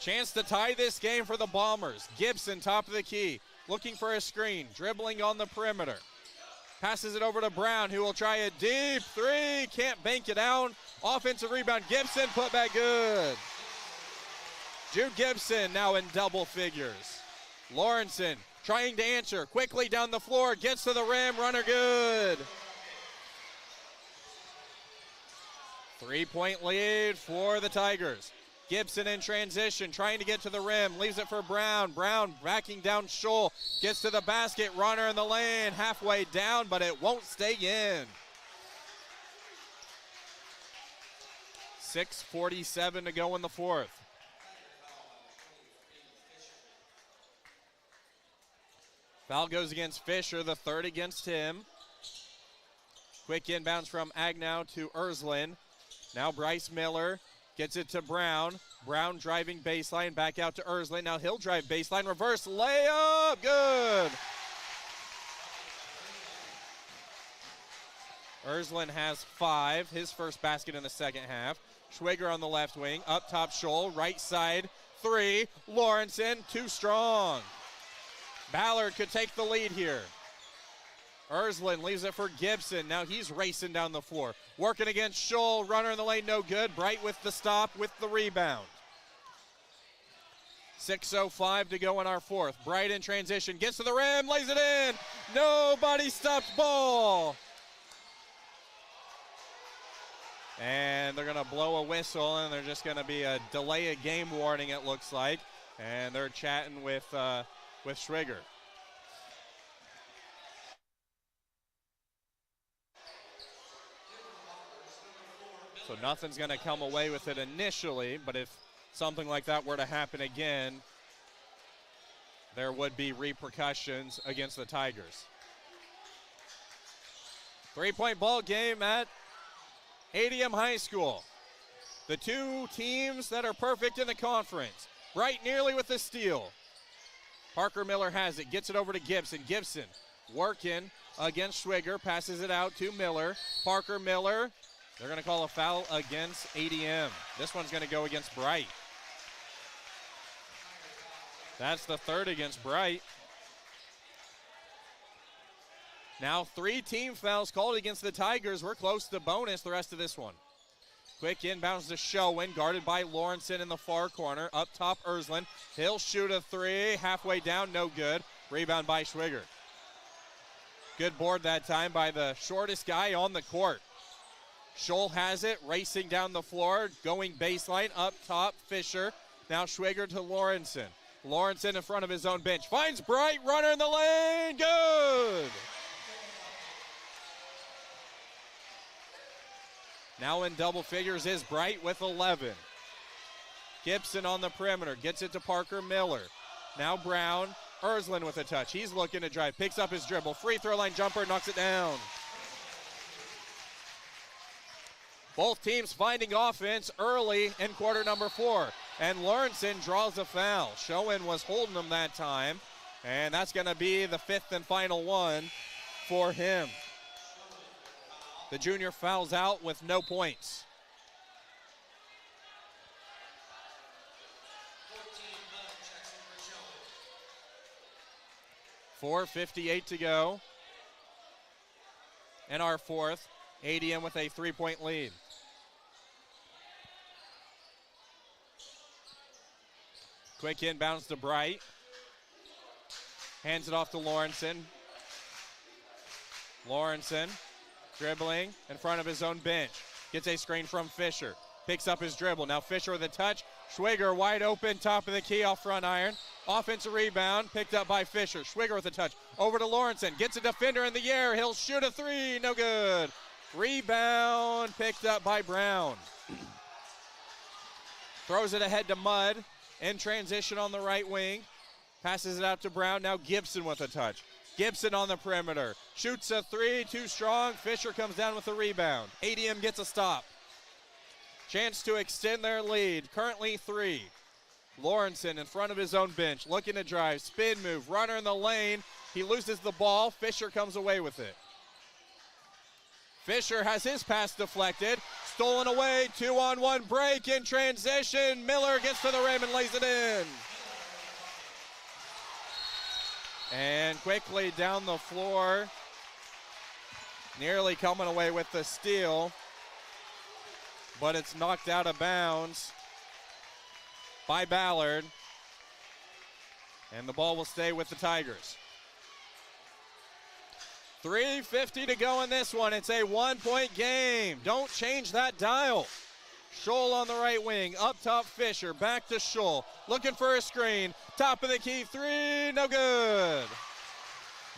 Chance to tie this game for the Bombers. Gibson, top of the key, looking for a screen, dribbling on the perimeter. Passes it over to Brown, who will try a deep 3. Can't bank it down. Offensive rebound. Gibson, put back good. Jude Gibson now in double figures. Lawrenson trying to answer. Quickly down the floor. Gets to the rim. Runner good. 3-point lead for the Tigers. Gibson in transition, trying to get to the rim, leaves it for Brown. Brown backing down Scholl, gets to the basket, runner in the lane, halfway down, but it won't stay in. 6:47 to go in the fourth. Foul goes against Fisher, the third against him. Quick inbounds from Agnow to Erzlin. Now Bryce Miller gets it to Brown. Brown driving baseline, back out to Erzlin. Now he'll drive baseline, reverse layup, good. Erzlin has 5, his first basket in the second half. Schwiger on the left wing, up top Scholl, right side, 3. Lawrenson, too strong. Ballard could take the lead here. Erzlin leaves it for Gibson. Now he's racing down the floor. Working against Scholl. Runner in the lane, no good. Bright with the stop, with the rebound. 6:05 to go in our fourth. Bright in transition. Gets to the rim, lays it in. Nobody stops ball. And they're going to blow a whistle, and there's just going to be a delay of game warning, it looks like. And they're chatting with Schwiger. So nothing's going to come away with it initially, but if something like that were to happen again, there would be repercussions against the Tigers. 3-point ball game at ADM High School. The two teams that are perfect in the conference. Bright nearly with the steal. Parker Miller has it, gets it over to Gibson. Gibson working against Schwiger, passes it out to Miller. Parker Miller. They're going to call a foul against ADM. This one's going to go against Bright. That's the third against Bright. Now 3 team fouls called against the Tigers. We're close to bonus the rest of this one. Quick inbounds to Showen, guarded by Lawrenson in the far corner. Up top, Erzlin. He'll shoot a 3. Halfway down, no good. Rebound by Schwiger. Good board that time by the shortest guy on the court. Scholl has it, racing down the floor, going baseline, up top, Fisher. Now Schwiger to Lawrenson. Lawrenson in front of his own bench. Finds Bright, runner in the lane, good! Now in double figures is Bright with 11. Gibson on the perimeter, gets it to Parker Miller. Now Brown, Erzlin with a touch. He's looking to drive, picks up his dribble. Free throw line jumper, knocks it down. Both teams finding offense early in quarter number 4. And Lawrenson draws a foul. Showen was holding him that time. And that's going to be the 5th and final one for him. The junior fouls out with no points. .4:58 to go. And our fourth, ADM with a 3-point lead. Quick inbounds to Bright. Hands it off to Lawrenson. Lawrenson dribbling in front of his own bench. Gets a screen from Fisher. Picks up his dribble. Now Fisher with a touch. Schwiger wide open, top of the key off front iron. Offensive rebound picked up by Fisher. Schwiger with a touch. Over to Lawrenson. Gets a defender in the air. He'll shoot a three. No good. Rebound picked up by Brown. Throws it ahead to Mudd. In transition on the right wing. Passes it out to Brown. Now Gibson with a touch. Gibson on the perimeter. Shoots a three. Too strong. Fisher comes down with the rebound. ADM gets a stop. Chance to extend their lead. Currently 3. Lawrenson in front of his own bench. Looking to drive. Spin move. Runner in the lane. He loses the ball. Fisher comes away with it. Fisher has his pass deflected. Stolen away. 2-on-1 break in transition. Miller gets to the rim and lays it in. And quickly down the floor. Nearly coming away with the steal. But it's knocked out of bounds by Ballard. And the ball will stay with the Tigers. 3:50 to go in this one. It's a 1-point game. Don't change that dial. Scholl on the right wing. Up top, Fisher. Back to Scholl. Looking for a screen. Top of the key. 3. No good.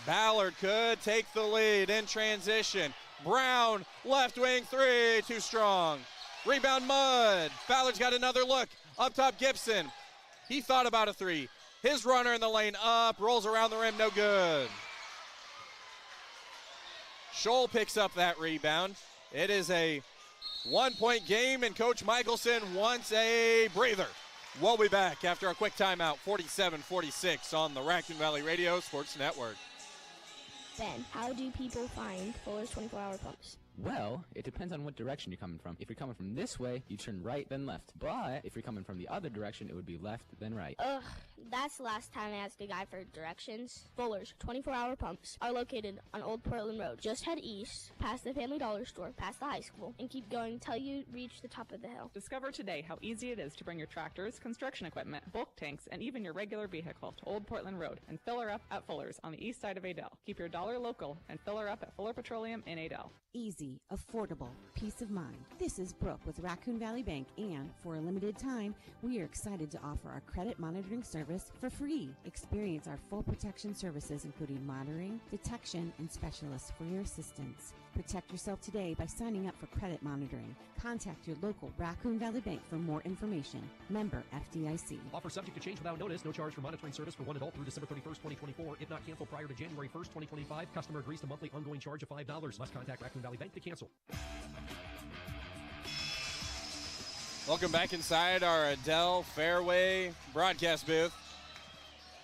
Ballard could take the lead in transition. Brown, left wing 3. Too strong. Rebound Mudd. Ballard's got another look. Up top, Gibson. He thought about a 3. His runner in the lane up. Rolls around the rim. No good. Scholl picks up that rebound. It is a 1-point game, and Coach Michelson wants a breather. We'll be back after a quick timeout. 47-46 on the Raccoon Valley Radio Sports Network. Ben, how do people find Fuller's 24-hour pumps? Well, it depends on what direction you're coming from. If you're coming from this way, you turn right, then left. But if you're coming from the other direction, it would be left, then right. Ugh, that's the last time I asked a guy for directions. Fuller's 24-hour pumps are located on Old Portland Road. Just head east, past the Family Dollar Store, past the high school, and keep going until you reach the top of the hill. Discover today how easy it is to bring your tractors, construction equipment, bulk tanks, and even your regular vehicle to Old Portland Road and fill her up at Fuller's on the east side of Adel. Keep your dollar local and fill her up at Fuller Petroleum in Adel. Easy, affordable, peace of mind. This is Brooke with Raccoon Valley Bank, and for a limited time, we are excited to offer our credit monitoring service for free. Experience our full protection services, including monitoring, detection, and specialists for your assistance. Protect yourself today by signing up for credit monitoring. Contact your local Raccoon Valley Bank for more information. Member FDIC. Offer subject to change without notice. No charge for monitoring service for one adult through December 31st, 2024. If not canceled prior to January 1st, 2025, customer agrees to monthly ongoing charge of $5. Must contact Raccoon Valley Bank to cancel. Welcome back inside our Adele Fairway broadcast booth.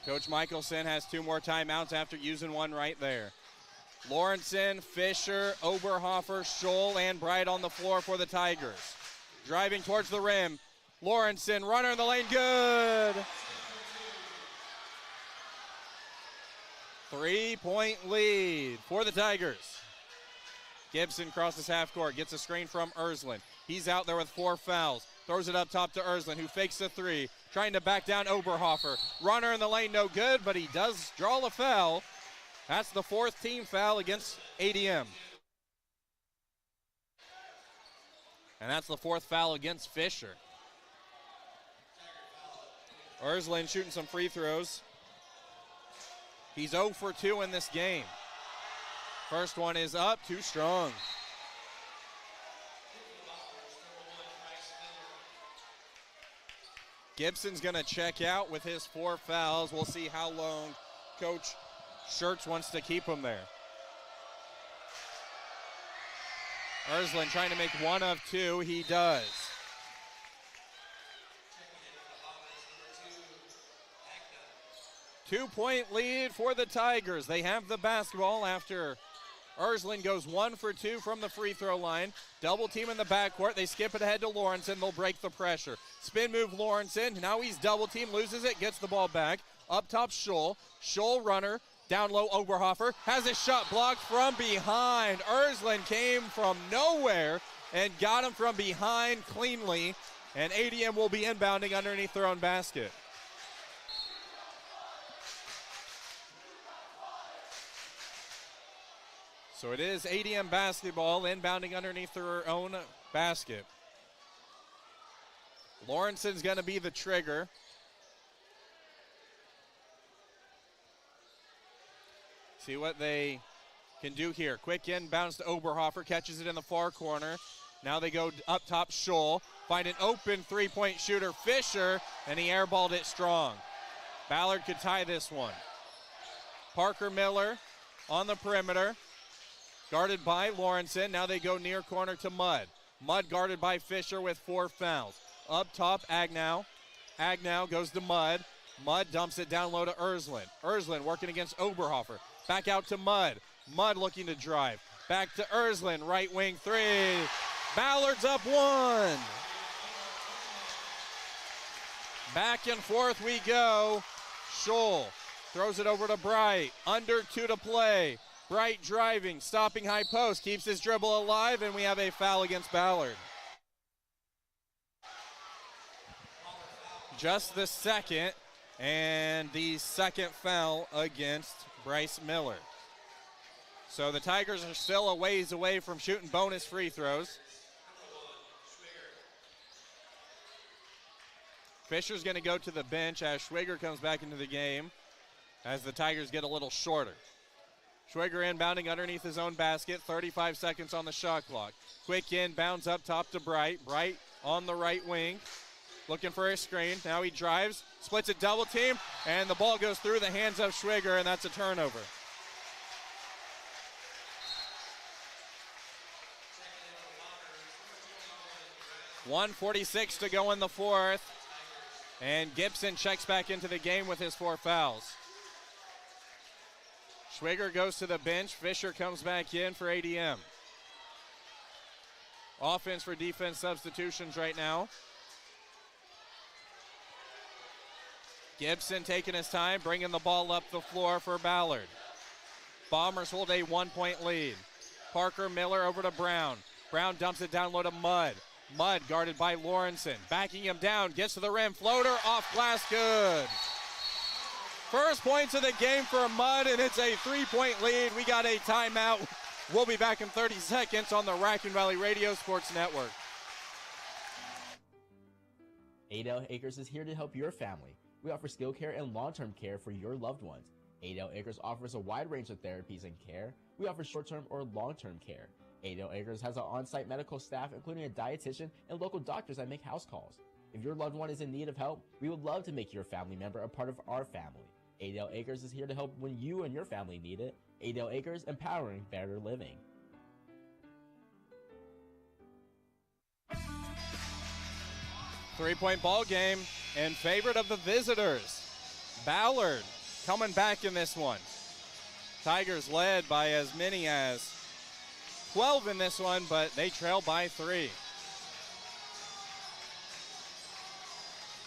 Coach Michelson has 2 more timeouts after using one right there. Lawrenson, Fisher, Oberhofer, Scholl, and Bright on the floor for the Tigers. Driving towards the rim. Lawrenson, runner in the lane, good. 3-point lead for the Tigers. Gibson crosses half court, gets a screen from Ersland. He's out there with 4 fouls. Throws it up top to Ersland, who fakes a 3. Trying to back down Oberhofer. Runner in the lane, no good, but he does draw a foul. That's the 4th team foul against ADM. And that's the 4th foul against Fisher. Ersland shooting some free throws. He's 0 for 2 in this game. First one is up, too strong. Gibson's going to check out with his 4 fouls. We'll see how long Coach Schertz wants to keep him there. Ersland trying to make 1 of 2. He does. 2-point lead for the Tigers. They have the basketball after Ersland goes 1 for 2 from the free throw line. Double team in the backcourt. They skip it ahead to Lawrenson. They'll break the pressure. Spin move Lawrenson. Now he's double team, loses it, gets the ball back. Up top Scholl. Scholl runner. Down low Oberhofer. Has a shot blocked from behind. Ersland came from nowhere and got him from behind cleanly. And ADM will be inbounding underneath their own basket. So it is ADM basketball inbounding underneath their own basket. Lawrenson's going to be the trigger. See what they can do here. Quick inbounds to Oberhofer, catches it in the far corner. Now they go up top, Scholl. Find an open three-point shooter, Fisher, and he airballed it strong. Ballard could tie this one. Parker Miller on the perimeter. Guarded by Lawrenson. Now they go near corner to Mudd. Mudd guarded by Fisher with 4 fouls. Up top, Agnow. Agnow goes to Mudd. Mudd dumps it down low to Ersland. Ersland working against Oberhofer. Back out to Mudd. Mudd looking to drive. Back to Ersland, right wing 3. Ballard's up 1. Back and forth we go. Scholl throws it over to Bright. Under 2 to play. Bright driving, stopping high post, keeps his dribble alive, and we have a foul against Ballard. Just the second, and the second foul against Bryce Miller. So the Tigers are still a ways away from shooting bonus free throws. Fisher's going to go to the bench as Schwiger comes back into the game as the Tigers get a little shorter. Schwiger inbounding underneath his own basket, 35 seconds on the shot clock. Quick inbounds up top to Bright. Bright on the right wing, looking for a screen. Now he drives, splits a double team, and the ball goes through the hands of Schwiger, and that's a turnover. .146 to go in the fourth, and Gibson checks back into the game with his 4 fouls. Schwiger goes to the bench. Fisher comes back in for ADM. Offense for defense substitutions right now. Gibson taking his time, bringing the ball up the floor for Ballard. Bombers hold a 1-point lead. Parker Miller over to Brown. Brown dumps it down low to Mudd. Mudd guarded by Lawrenson. Backing him down, gets to the rim. Floater off glass, good. First points of the game for Mudd, and it's a 3-point lead. We got a timeout. We'll be back in 30 seconds on the Raccoon Valley Radio Sports Network. Adel Acres is here to help your family. We offer skill care and long-term care for your loved ones. Adel Acres offers a wide range of therapies and care. We offer short-term or long-term care. Adel Acres has an on-site medical staff, including a dietitian and local doctors that make house calls. If your loved one is in need of help, we would love to make your family member a part of our family. Adel Acres is here to help when you and your family need it. Adel Acres, empowering better living. Three-point ball game in favor of the visitors. Ballard coming back in this one. Tigers led by as many as 12 in this one, but they trail by 3.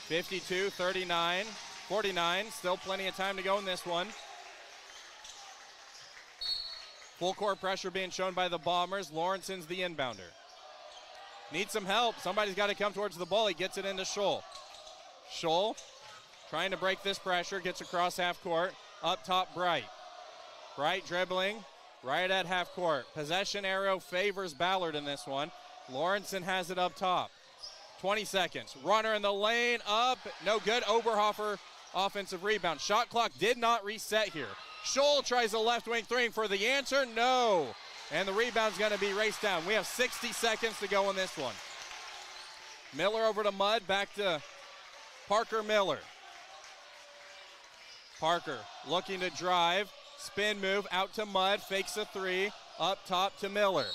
52-39, 49, still plenty of time to go in this one. Full court pressure being shown by the Bombers. Lawrenson's the inbounder. Needs some help. Somebody's got to come towards the ball. He gets it into Scholl. Scholl trying to break this pressure, gets across half court. Up top, Bright. Bright dribbling right at half court. Possession arrow favors Ballard in this one. Lawrenson has it up top. 20 seconds. Runner in the lane, up, no good. Oberhofer, offensive rebound. Shot clock did not reset here. Scholl tries a left wing 3 for the answer, no. And the rebound's going to be raced down. We have 60 seconds to go in this one. Miller over to Mudd, back to Parker Miller. Parker looking to drive, spin move out to Mudd, fakes a 3, up top to Miller.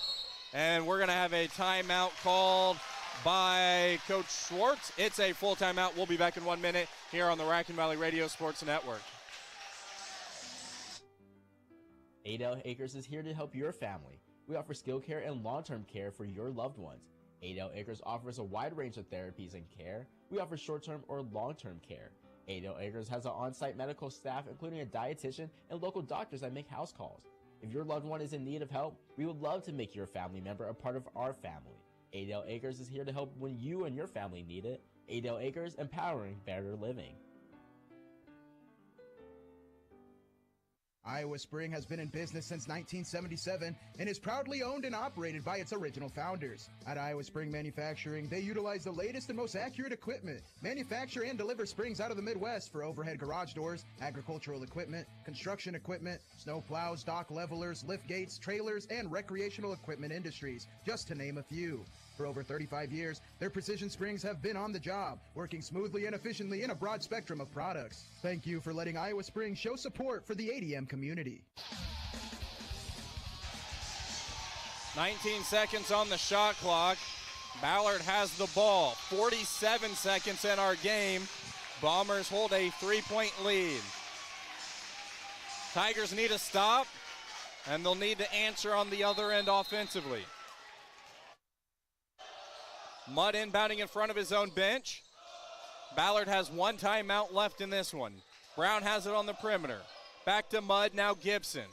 And we're going to have a timeout called by Coach Schwartz. It's a full timeout. We'll be back in 1 minute here on the Raccoon Valley Radio Sports Network. Adel Acres is here to help your family. We offer skill care and long-term care for your loved ones. Adel Acres offers a wide range of therapies and care. We offer short-term or long-term care. Adel Acres has an on-site medical staff, including a dietitian and local doctors that make house calls. If your loved one is in need of help, we would love to make your family member a part of our family. Adel Acres is here to help when you and your family need it. Adel Acres, empowering better living. Iowa Spring has been in business since 1977 and is proudly owned and operated by its original founders. At Iowa Spring Manufacturing, they utilize the latest and most accurate equipment, manufacture and deliver springs out of the Midwest for overhead garage doors, agricultural equipment, construction equipment, snow plows, dock levelers, lift gates, trailers, and recreational equipment industries, just to name a few. For over 35 years, their precision springs have been on the job, working smoothly and efficiently in a broad spectrum of products. Thank you for letting Iowa Spring show support for the ADM community. 19 seconds on the shot clock. Ballard has the ball. 47 seconds in our game. Bombers hold a 3-point lead. Tigers need a stop, and they'll need to answer on the other end offensively. Mudd inbounding in front of his own bench. Ballard has one timeout left in this one. Brown has it on the perimeter. Back to Mudd, now Gibson.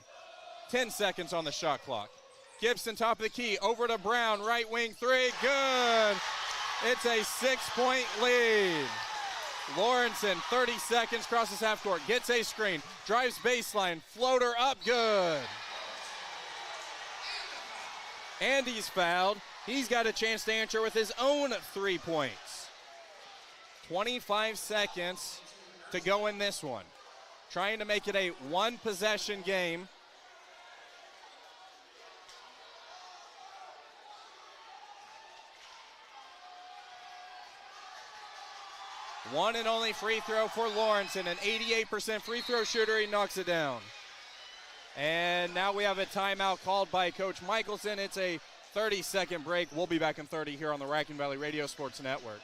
10 seconds on the shot clock. Gibson top of the key, over to Brown, right wing three, good. It's a 6-point lead. Lawrenson, 30 seconds, crosses half court, gets a screen, drives baseline, floater up, good. Andy's fouled. He's got a chance to answer with his own 3 points. 25 seconds to go in this one. Trying to make it a one-possession game. One and only free throw for Lawrenson, an 88% free throw shooter. He knocks it down. And now we have a timeout called by Coach Michelson. It's a 30-second break. We'll be back in 30 here on the Raccoon Valley Radio Sports Network.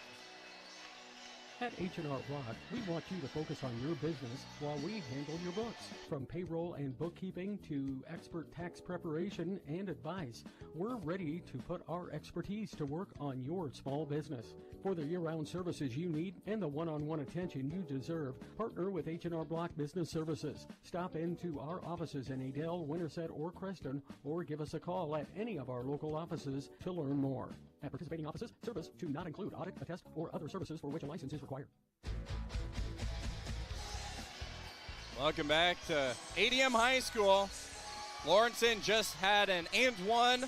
At H&R Block, we want you to focus on your business while we handle your books. From payroll and bookkeeping to expert tax preparation and advice, we're ready to put our expertise to work on your small business. For the year-round services you need and the one-on-one attention you deserve, partner with H&R Block Business Services. Stop into our offices in Adel, Winterset, or Creston, or give us a call at any of our local offices to learn more. At participating offices, service to not include audit, attest, or other services for which a license is required. Welcome back to ADM High School. Lawrenson just had an and one,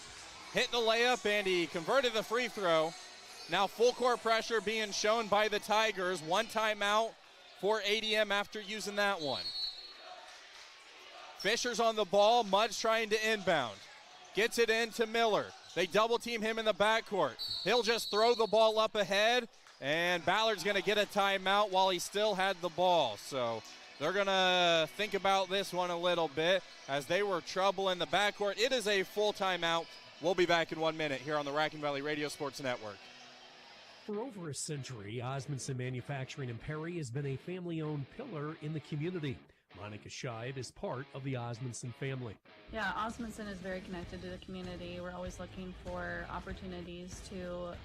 hit the layup, and he converted the free throw. Now full court pressure being shown by the Tigers. One timeout for ADM after using that one. Fisher's on the ball. Mudd's trying to inbound. Gets it into Miller. They double team him in the backcourt. He'll just throw the ball up ahead, and Ballard's going to get a timeout while he still had the ball. So they're going to think about this one a little bit as they were trouble in the backcourt. It is a full timeout. We'll be back in 1 minute here on the Raccoon Valley Radio Sports Network. For over a century, Osmondson Manufacturing in Perry has been a family-owned pillar in the community. Monica Shive is part of the Osmondson family. Yeah, Osmondson is very connected to the community. We're always looking for opportunities to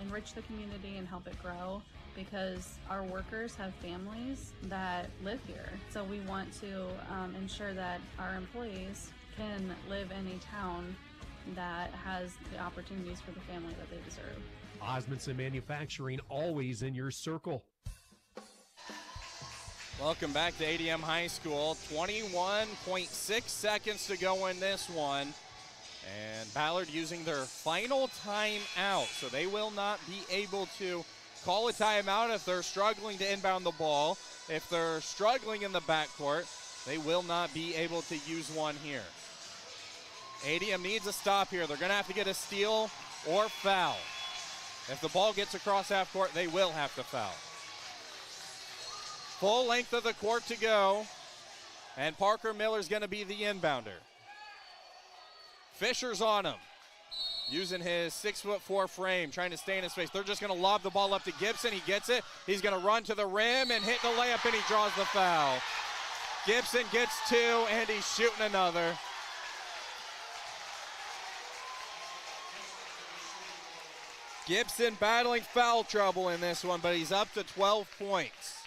enrich the community and help it grow because our workers have families that live here. So we want to ensure that our employees can live in a town that has the opportunities for the family that they deserve. Osmondson Manufacturing, always in your circle. Welcome back to ADM High School. 21.6 seconds to go in this one. And Ballard using their final timeout. So they will not be able to call a timeout if they're struggling to inbound the ball. If they're struggling in the backcourt, they will not be able to use one here. ADM needs a stop here. They're going to have to get a steal or foul. If the ball gets across half court, they will have to foul. Full length of the court to go, and Parker Miller's going to be the inbounder. Fisher's on him, using his 6'4" frame, trying to stay in his face. They're just going to lob the ball up to Gibson. He gets it. He's going to run to the rim and hit the layup, and he draws the foul. Gibson gets two, and he's shooting another. Gibson battling foul trouble in this one, but he's up to 12 points.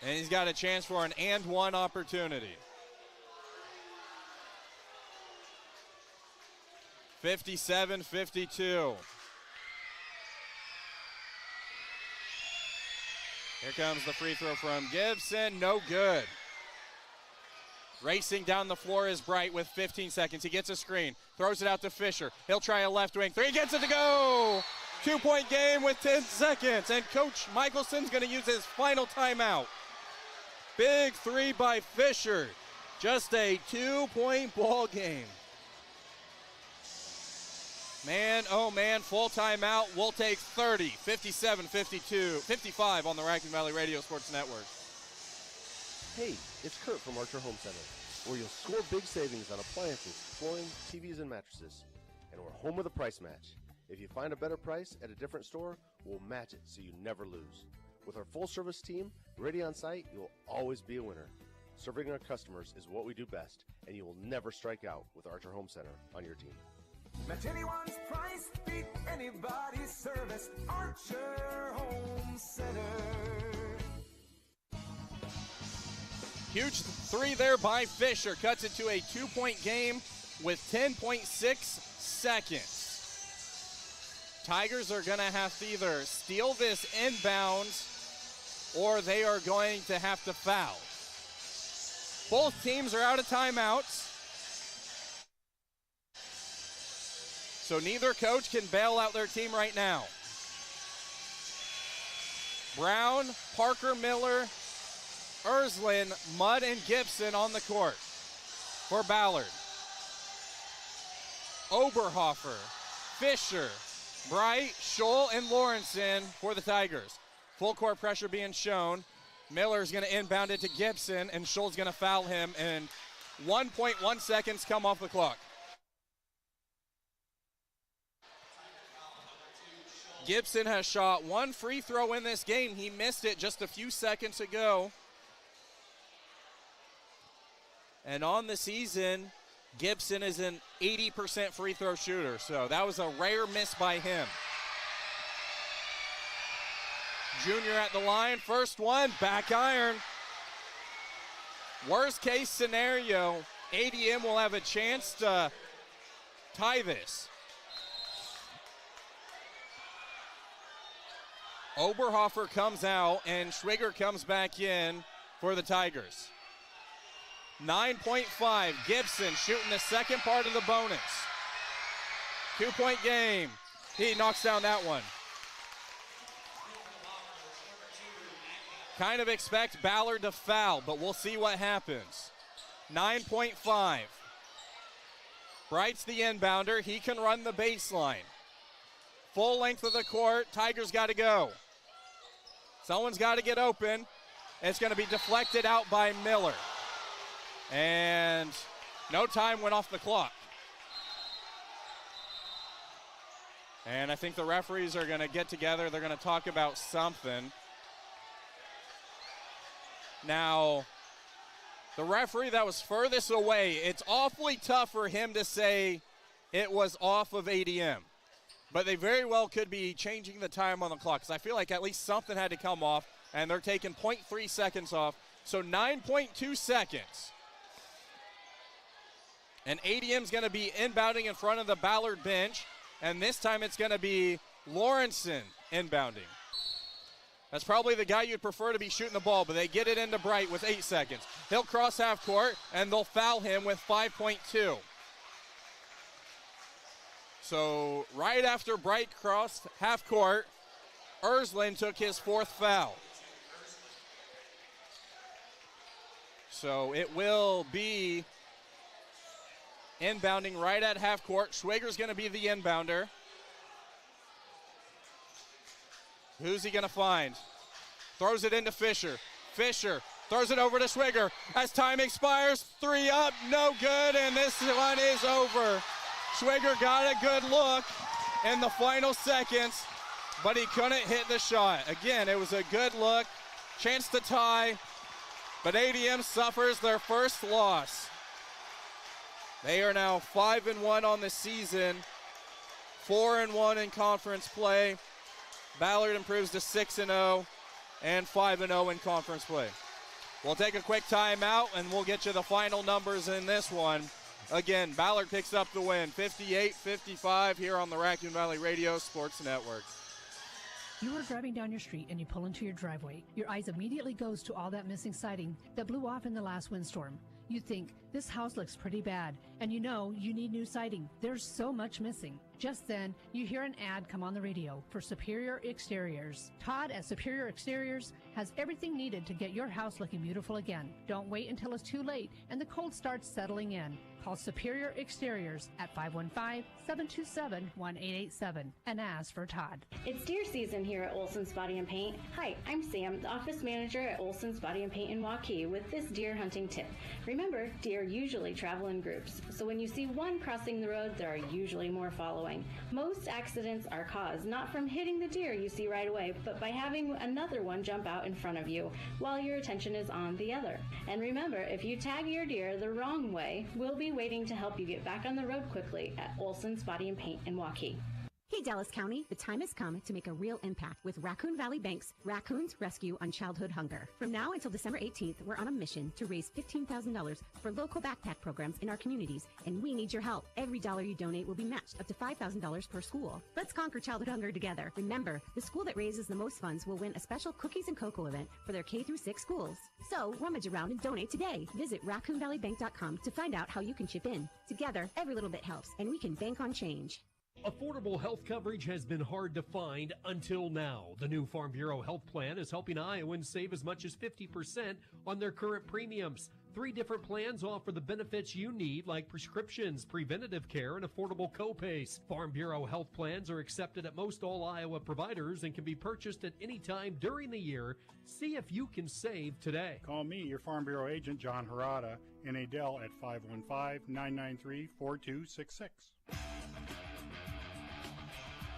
And he's got a chance for an and one opportunity. 57-52. Here comes the free throw from Gibson. No good. Racing down the floor is Bright with 15 seconds. He gets a screen, throws it out to Fisher. He'll try a left wing three, gets it to go. 2-point game with 10 seconds, and Coach Michelson's going to use his final timeout. Big three by Fisher. Just a 2-point ball game. Man, oh man, full timeout. We'll take 30, 57-52, 55 on the Raccoon Valley Radio Sports Network. Hey, it's Kurt from Archer Home Center, where you'll score big savings on appliances, flooring, TVs, and mattresses. And we're home with a price match. If you find a better price at a different store, we'll match it so you never lose. With our full-service team, ready on site, you'll always be a winner. Serving our customers is what we do best, and you will never strike out with Archer Home Center on your team. Match anyone's price, beat anybody's service. Archer Home Center. Huge three there by Fisher. Cuts it to a 2-point game with 10.6 seconds. Tigers are going to have to either steal this inbounds or they are going to have to foul. Both teams are out of timeouts. So neither coach can bail out their team right now. Brown, Parker, Miller, Erslin, Mudd, and Gibson on the court for Ballard. Oberhofer, Fisher, Bright, Scholl, and Lawrenson for the Tigers. Full court pressure being shown. Miller's going to inbound it to Gibson, and Scholl's going to foul him, and 1.1 seconds come off the clock. Gibson has shot one free throw in this game. He missed it just a few seconds ago. And on the season, Gibson is an 80% free throw shooter, so that was a rare miss by him. Junior at the line, first one, back iron. Worst case scenario, ADM will have a chance to tie this. Oberhofer comes out, and Schwiger comes back in for the Tigers. 9.5, Gibson shooting the second part of the bonus. 2-point game. He knocks down that one. Kind of expect Ballard to foul, but we'll see what happens. 9.5. Bright's the inbounder. He can run the baseline. Full length of the court. Tigers got to go. Someone's got to get open. It's going to be deflected out by Miller. And no time went off the clock. And I think the referees are going to get together. They're going to talk about something. Now, the referee that was furthest away, it's awfully tough for him to say it was off of ADM. But they very well could be changing the time on the clock, because I feel like at least something had to come off, and they're taking 0.3 seconds off. So 9.2 seconds. And ADM's going to be inbounding in front of the Ballard bench, and this time it's going to be Lawrenson inbounding. That's probably the guy you'd prefer to be shooting the ball, but they get it into Bright with 8 seconds. He'll cross half court, and they'll foul him with 5.2. So right after Bright crossed half court, Erslin took his fourth foul. So it will be inbounding right at half court. Schwager's going to be the inbounder. Who's he going to find? Throws it into Fisher. Fisher throws it over to Schwiger. As time expires, three up, no good, and this one is over. Schwiger got a good look in the final seconds, but he couldn't hit the shot. Again, it was a good look, chance to tie, but ADM suffers their first loss. They are now 5-1 on the season, 4-1 in conference play. Ballard improves to 6-0 and 5-0 in conference play. We'll take a quick timeout, and we'll get you the final numbers in this one. Again, Ballard picks up the win, 58-55 here on the Raccoon Valley Radio Sports Network. You are driving down your street and you pull into your driveway. Your eyes immediately goes to all that missing siding that blew off in the last windstorm. You think, this house looks pretty bad, and you know you need new siding. There's so much missing. Just then, you hear an ad come on the radio for Superior Exteriors. Todd at Superior Exteriors has everything needed to get your house looking beautiful again. Don't wait until it's too late and the cold starts settling in. Call Superior Exteriors at 515-727-1887 and ask for Todd. It's deer season here at Olson's Body and Paint. Hi, I'm Sam, the office manager at Olson's Body and Paint in Waukee with this deer hunting tip. Remember, deer usually travel in groups, so when you see one crossing the road, there are usually more following. Most accidents are caused not from hitting the deer you see right away, but by having another one jump out in front of you while your attention is on the other. And remember, if you tag your deer the wrong way, we'll be waiting to help you get back on the road quickly at Olson's Body and Paint in Waukee. Hey Dallas County, the time has come to make a real impact with Raccoon Valley Bank's Raccoons Rescue on Childhood Hunger. From now until December 18th, we're on a mission to raise $15,000 for local backpack programs in our communities, and we need your help. Every dollar you donate will be matched up to $5,000 per school. Let's conquer childhood hunger together. Remember, the school that raises the most funds will win a special cookies and cocoa event for their K-6 schools. So rummage around and donate today. Visit RaccoonValleyBank.com to find out how you can chip in. Together, every little bit helps, and we can bank on change. Affordable health coverage has been hard to find until now. The new Farm Bureau Health Plan is helping Iowans save as much as 50% on their current premiums. 3 different plans offer the benefits you need, like prescriptions, preventative care, and affordable copays. Farm Bureau Health Plans are accepted at most all Iowa providers and can be purchased at any time during the year. See if you can save today. Call me, your Farm Bureau agent, John Harada, in Adel at 515-993-4266.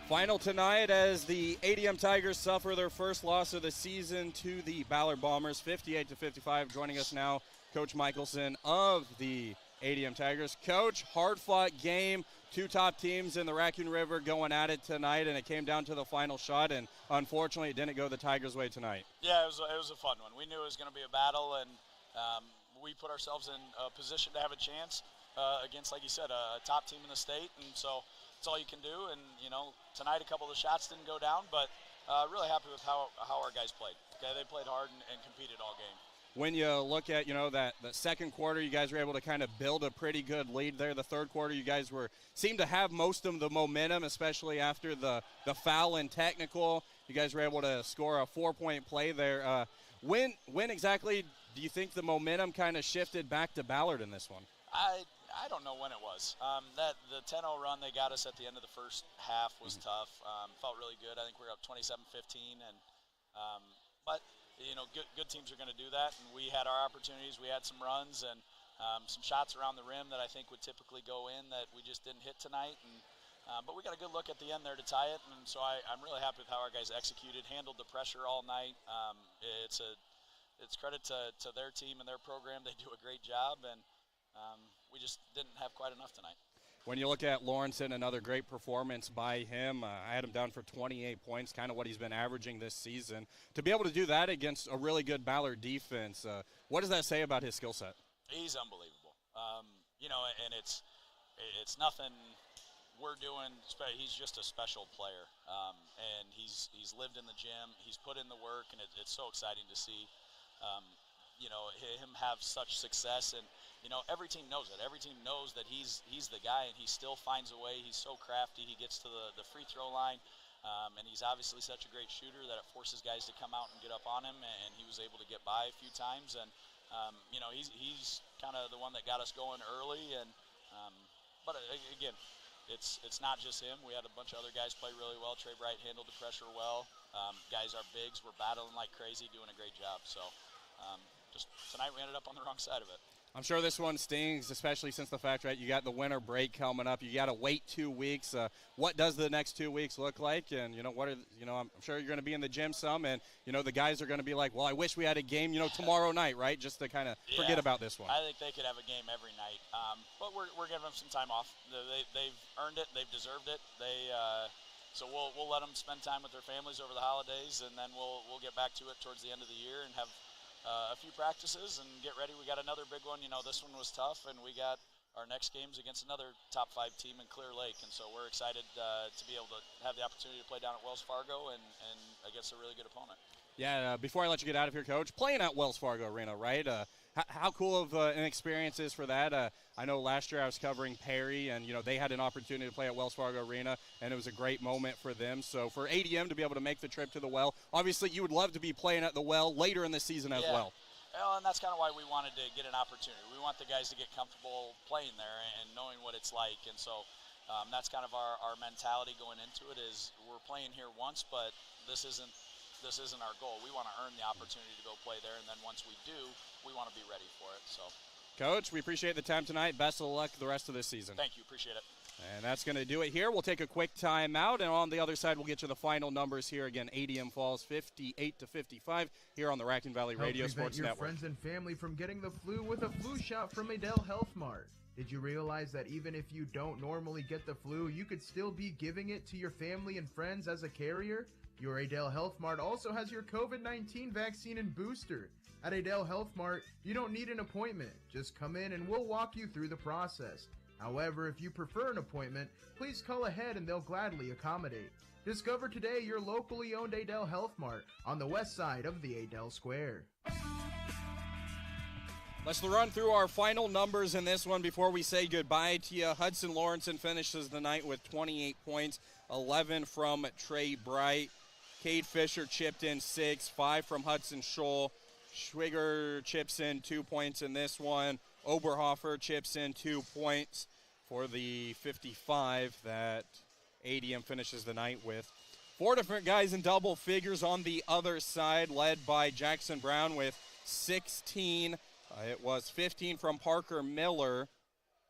Final tonight as the ADM Tigers suffer their first loss of the season to the Ballard Bombers, 58-55. Joining us now, Coach Michelson of the ADM Tigers. Coach, hard-fought game, 2 top teams in the Raccoon River going at it tonight, and it came down to the final shot, and unfortunately it didn't go the Tigers' way tonight. Yeah, it was a fun one. We knew it was going to be a battle, and we put ourselves in a position to have a chance against, like you said, a top team in the state, and so that's all you can do. And, tonight a couple of the shots didn't go down, but really happy with how our guys played. Okay, they played hard and competed all game. When you look at, that the second quarter, you guys were able to kind of build a pretty good lead there. The third quarter, you guys seemed to have most of the momentum, especially after the foul and technical. You guys were able to score a 4-point play there. When exactly do you think the momentum kind of shifted back to Ballard in this one? I don't know when it was. The 10-0 run they got us at the end of the first half was tough. Felt really good. I think we were up 27-15, and but good teams are going to do that. And we had our opportunities. We had some runs and some shots around the rim that I think would typically go in that we just didn't hit tonight. And but we got a good look at the end there to tie it. And so I'm really happy with how our guys executed, handled the pressure all night. It's credit to their team and their program. They do a great job, and we just didn't have quite enough tonight. When you look at Lawrenson, another great performance by him. I had him down for 28 points, kind of what he's been averaging this season. To be able to do that against a really good Ballard defense, what does that say about his skill set? He's unbelievable. And it's nothing we're doing. He's just a special player, and he's lived in the gym. He's put in the work, and it's so exciting to see. Him have such success, and every team knows it. Every team knows that he's the guy, and he still finds a way. He's so crafty. He gets to the free throw line, and he's obviously such a great shooter that it forces guys to come out and get up on him, and he was able to get by a few times. And he's kind of the one that got us going early. And but again, it's not just him. We had a bunch of other guys play really well. Trey Bright handled the pressure well. Guys, our bigs were battling like crazy, doing a great job. So just tonight we ended up on the wrong side of it. I'm sure this one stings, especially since the fact, right, you got the winter break coming up. You got to wait 2 weeks. What does the next 2 weeks look like? And, I'm sure you're going to be in the gym some, and, the guys are going to be like, well, I wish we had a game, tomorrow night, right, just to kind of forget about this one. I think they could have a game every night. But we're giving them some time off. They've earned it. They've deserved it. So we'll let them spend time with their families over the holidays, and then we'll get back to it towards the end of the year and have a few practices and get ready. We got another big one. This one was tough, and we got our next games against another top 5 team in Clear Lake, and so we're excited to be able to have the opportunity to play down at Wells Fargo and against a really good opponent. Yeah, before I let you get out of here, Coach, playing at Wells Fargo Arena, right? How cool of an experience is for that? I know last year I was covering Perry, and, they had an opportunity to play at Wells Fargo Arena, and it was a great moment for them. So for ADM to be able to make the trip to the Well, obviously you would love to be playing at the Well later in the season as well. Well, and that's kind of why we wanted to get an opportunity. We want the guys to get comfortable playing there and knowing what it's like. And so that's kind of our mentality going into it is we're playing here once, but this isn't our goal. We want to earn the opportunity to go play there, and then once we do, we want to be ready for it. So, Coach, we appreciate the time tonight. Best of luck the rest of this season. Thank you. Appreciate it. And that's going to do it here. We'll take a quick timeout, and on the other side, we'll get you the final numbers here. Again, ADM falls 58-55 here on the Raccoon Valley Radio Sports Network. Network. Prevent your friends and family from getting the flu with a flu shot from Adele Health Mart. Did you realize that even if you don't normally get the flu, you could still be giving it to your family and friends as a carrier? Your Adele Health Mart also has your COVID-19 vaccine and booster. At Adele Health Mart, you don't need an appointment. Just come in and we'll walk you through the process. However, if you prefer an appointment, please call ahead and they'll gladly accommodate. Discover today your locally owned Adele Health Mart on the west side of the Adele Square. Let's run through our final numbers in this one before we say goodbye to you. Hudson Lawrenson finishes the night with 28 points, 11 from Trey Bright. Cade Fisher chipped in 6, 5 from Hudson Scholl. Schwiger chips in 2 points in this one. Oberhofer chips in 2 points for the 55 that ADM finishes the night with. 4 different guys in double figures on the other side, led by Jackson Brown with 16. It was 15 from Parker Miller,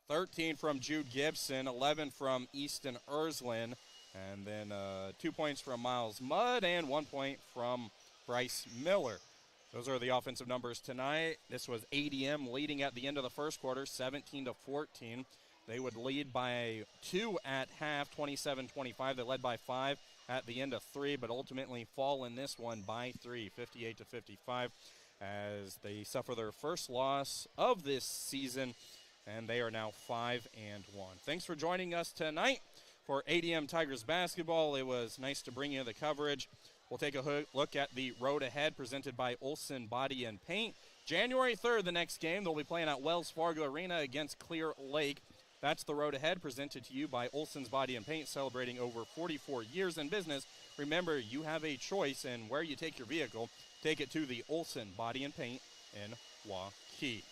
13 from Jude Gibson, 11 from Easton Erslin, and then 2 points from Miles Mudd and 1 point from Bryce Miller. Those are the offensive numbers tonight. This was ADM leading at the end of the first quarter, 17-14. They would lead by 2 at half, 27-25. They led by 5 at the end of 3, but ultimately fall in this one by 3, 58-55, as they suffer their first loss of this season, and they are now 5-1. Thanks for joining us tonight for ADM Tigers basketball. It was nice to bring you the coverage. We'll take a look at the road ahead presented by Olson Body and Paint. January 3rd, the next game, they'll be playing at Wells Fargo Arena against Clear Lake. That's the road ahead presented to you by Olson's Body and Paint, celebrating over 44 years in business. Remember, you have a choice in where you take your vehicle. Take it to the Olson Body and Paint in Waukee.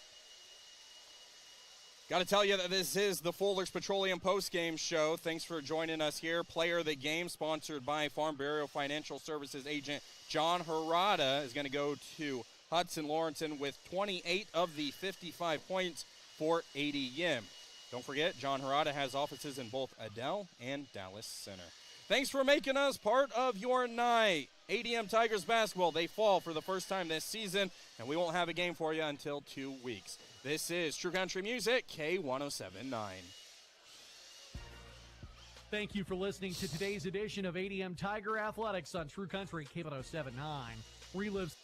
Got to tell you that this is the Fuller's Petroleum Postgame Show. Thanks for joining us here. Player of the game, sponsored by Farm Bureau Financial Services agent John Harada, is going to go to Hudson Lawrenson with 28 of the 55 points for ADM. Don't forget, John Harada has offices in both Adele and Dallas Center. Thanks for making us part of your night. ADM Tigers basketball, they fall for the first time this season, and we won't have a game for you until 2 weeks. This is True Country Music, K1079. Thank you for listening to today's edition of ADM Tiger Athletics on True Country K1079. Relive